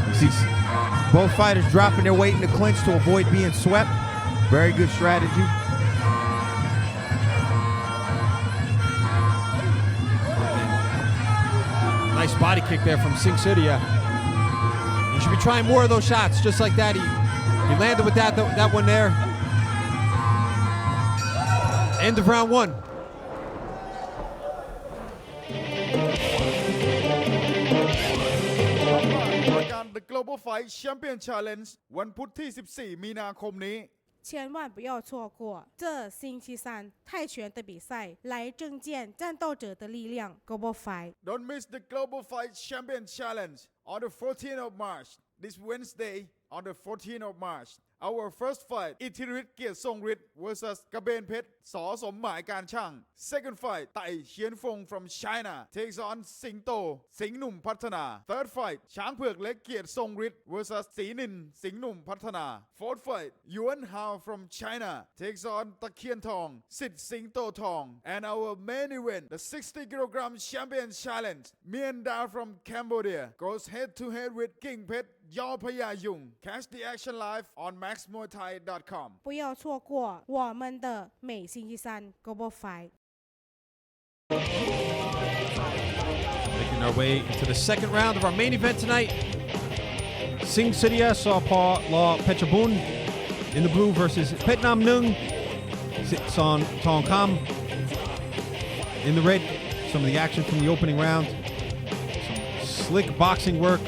Speaker 7: You see both fighters dropping their weight in the clinch to avoid being swept. Very good strategy.
Speaker 6: Nice body kick there from Singh Surya. He should be trying more of those shots, just like that. He landed with that one there. End of round one.
Speaker 1: The Global Fight Champion Challenge วันพุธที่ 14 มีนาคมนี้
Speaker 5: 千万不要错过这星期三泰拳的比赛，来证见战斗者的力量 Global Fight.
Speaker 1: Don't miss the Global Fight Champion Challenge on the 14th of March. This Wednesday on the 14th of March. Our first fight, อิทธิฤทธิ์เกียรติทรงฤทธิ์ versus กระเบนเพชร สอสมหมายการช่าง Second fight, ไต่เฉียนฟง from China takes on สิงโต สิงห์หนุ่มพัฒนา Third fight, ช้างเผือกเล็กเกียรติทรงฤทธิ์ versus ศรีนิน สิงห์หนุ่มพัฒนา Fourth fight, หยวนฮาว from China takes on ตะเคียนทอง สิทธิ์สิงโตทอง and our main event, the 60 kg champion challenge, Mienda from Cambodia goes head to head with King เพชร ยอพญายุง Catch the action live on maxmuaythai.com.
Speaker 5: 不要错过我们的每星期三 Global Fight.
Speaker 6: Making our way into the second round of our main event tonight. Singh Surya Saw Law Petchnamnueng in the blue versus Petchnamnueng Son Tong Kam in the red. Some of the action from the opening round. Some slick boxing work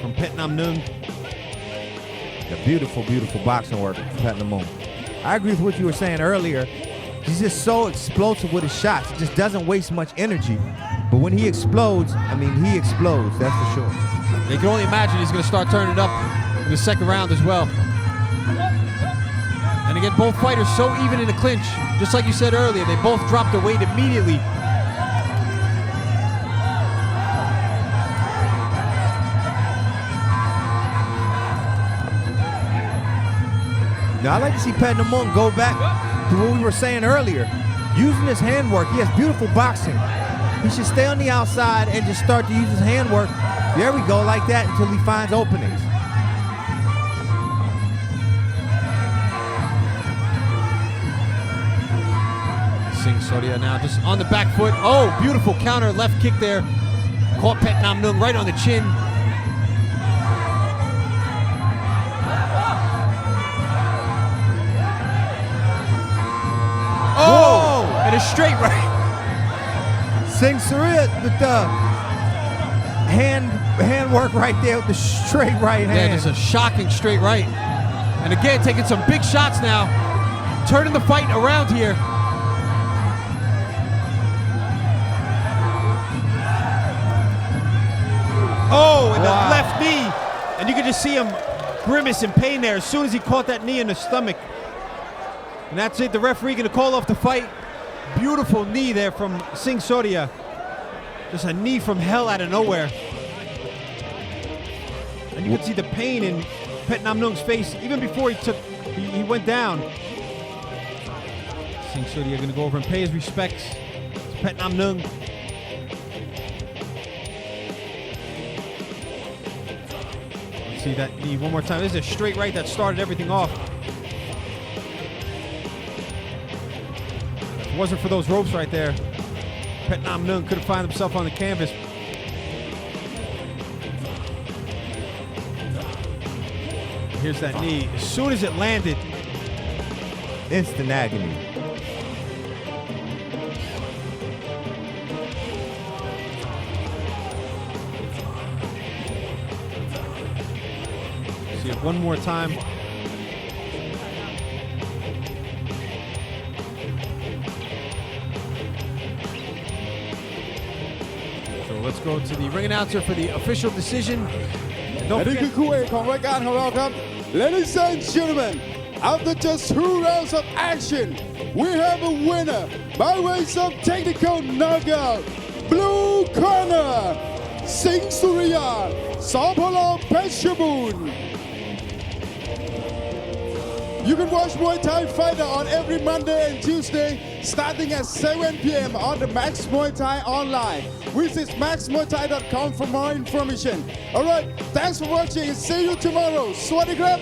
Speaker 6: from Petchnamnueng.
Speaker 7: The beautiful, beautiful boxing work from Petchnamnueng. I agree with what you were saying earlier. He's just so explosive with his shots. He just doesn't waste much energy. But when he explodes, I mean, he explodes, that's for sure.
Speaker 6: You can only imagine he's going to start turning it up in the second round as well. And again, both fighters so even in the clinch. Just like you said earlier, they both dropped their weight immediately.
Speaker 7: Now, I like to see Petchnamnueng go back to what we were saying earlier. Using his handwork, he has beautiful boxing. He should stay on the outside and just start to use his handwork. There we go, like that, until he finds openings.
Speaker 6: Singh Surya now just on the back foot. Oh, beautiful counter left kick there. Caught Petchnamnueng right on the chin. Oh, and a straight right.
Speaker 7: Singh Surya with the hand work right there with the straight right hand.
Speaker 6: Yeah, just a shocking straight right. And again, taking some big shots now. Turning the fight around here. Oh, and the left knee. And you can just see him grimace in pain there as soon as he caught that knee in the stomach. And that's it, the referee going to call off the fight. Beautiful knee there from Singh Surya. Just a knee from hell out of nowhere. You could see the pain in Petchnamnueng's face even before he went down. Singh Surya going to go over and pay his respects to Petchnamnueng. Let's see that knee one more time. This is a straight right that started everything off. If it wasn't for those ropes right there, Petchnamnueng could have found himself on the canvas. Here's that knee. As soon as it landed,
Speaker 7: instant agony.
Speaker 6: See it one more time. So let's go to the ring announcer for the official decision. And don't
Speaker 3: และนี่คือ
Speaker 6: forget,
Speaker 3: คู่เอกของรายการของเราครับ Ladies and gentlemen, after just 2 rounds of action, we have a winner by ways of technical knockout. Blue corner, Singh Surya, Sapala Petchnamnueng. You can watch Muay Thai Fighter on every Monday and Tuesday starting at 7 p.m. on the Max Muay Thai online. Visit maxmuaythai.com for more information. Alright, thanks for watching and see you tomorrow. Swadee krab.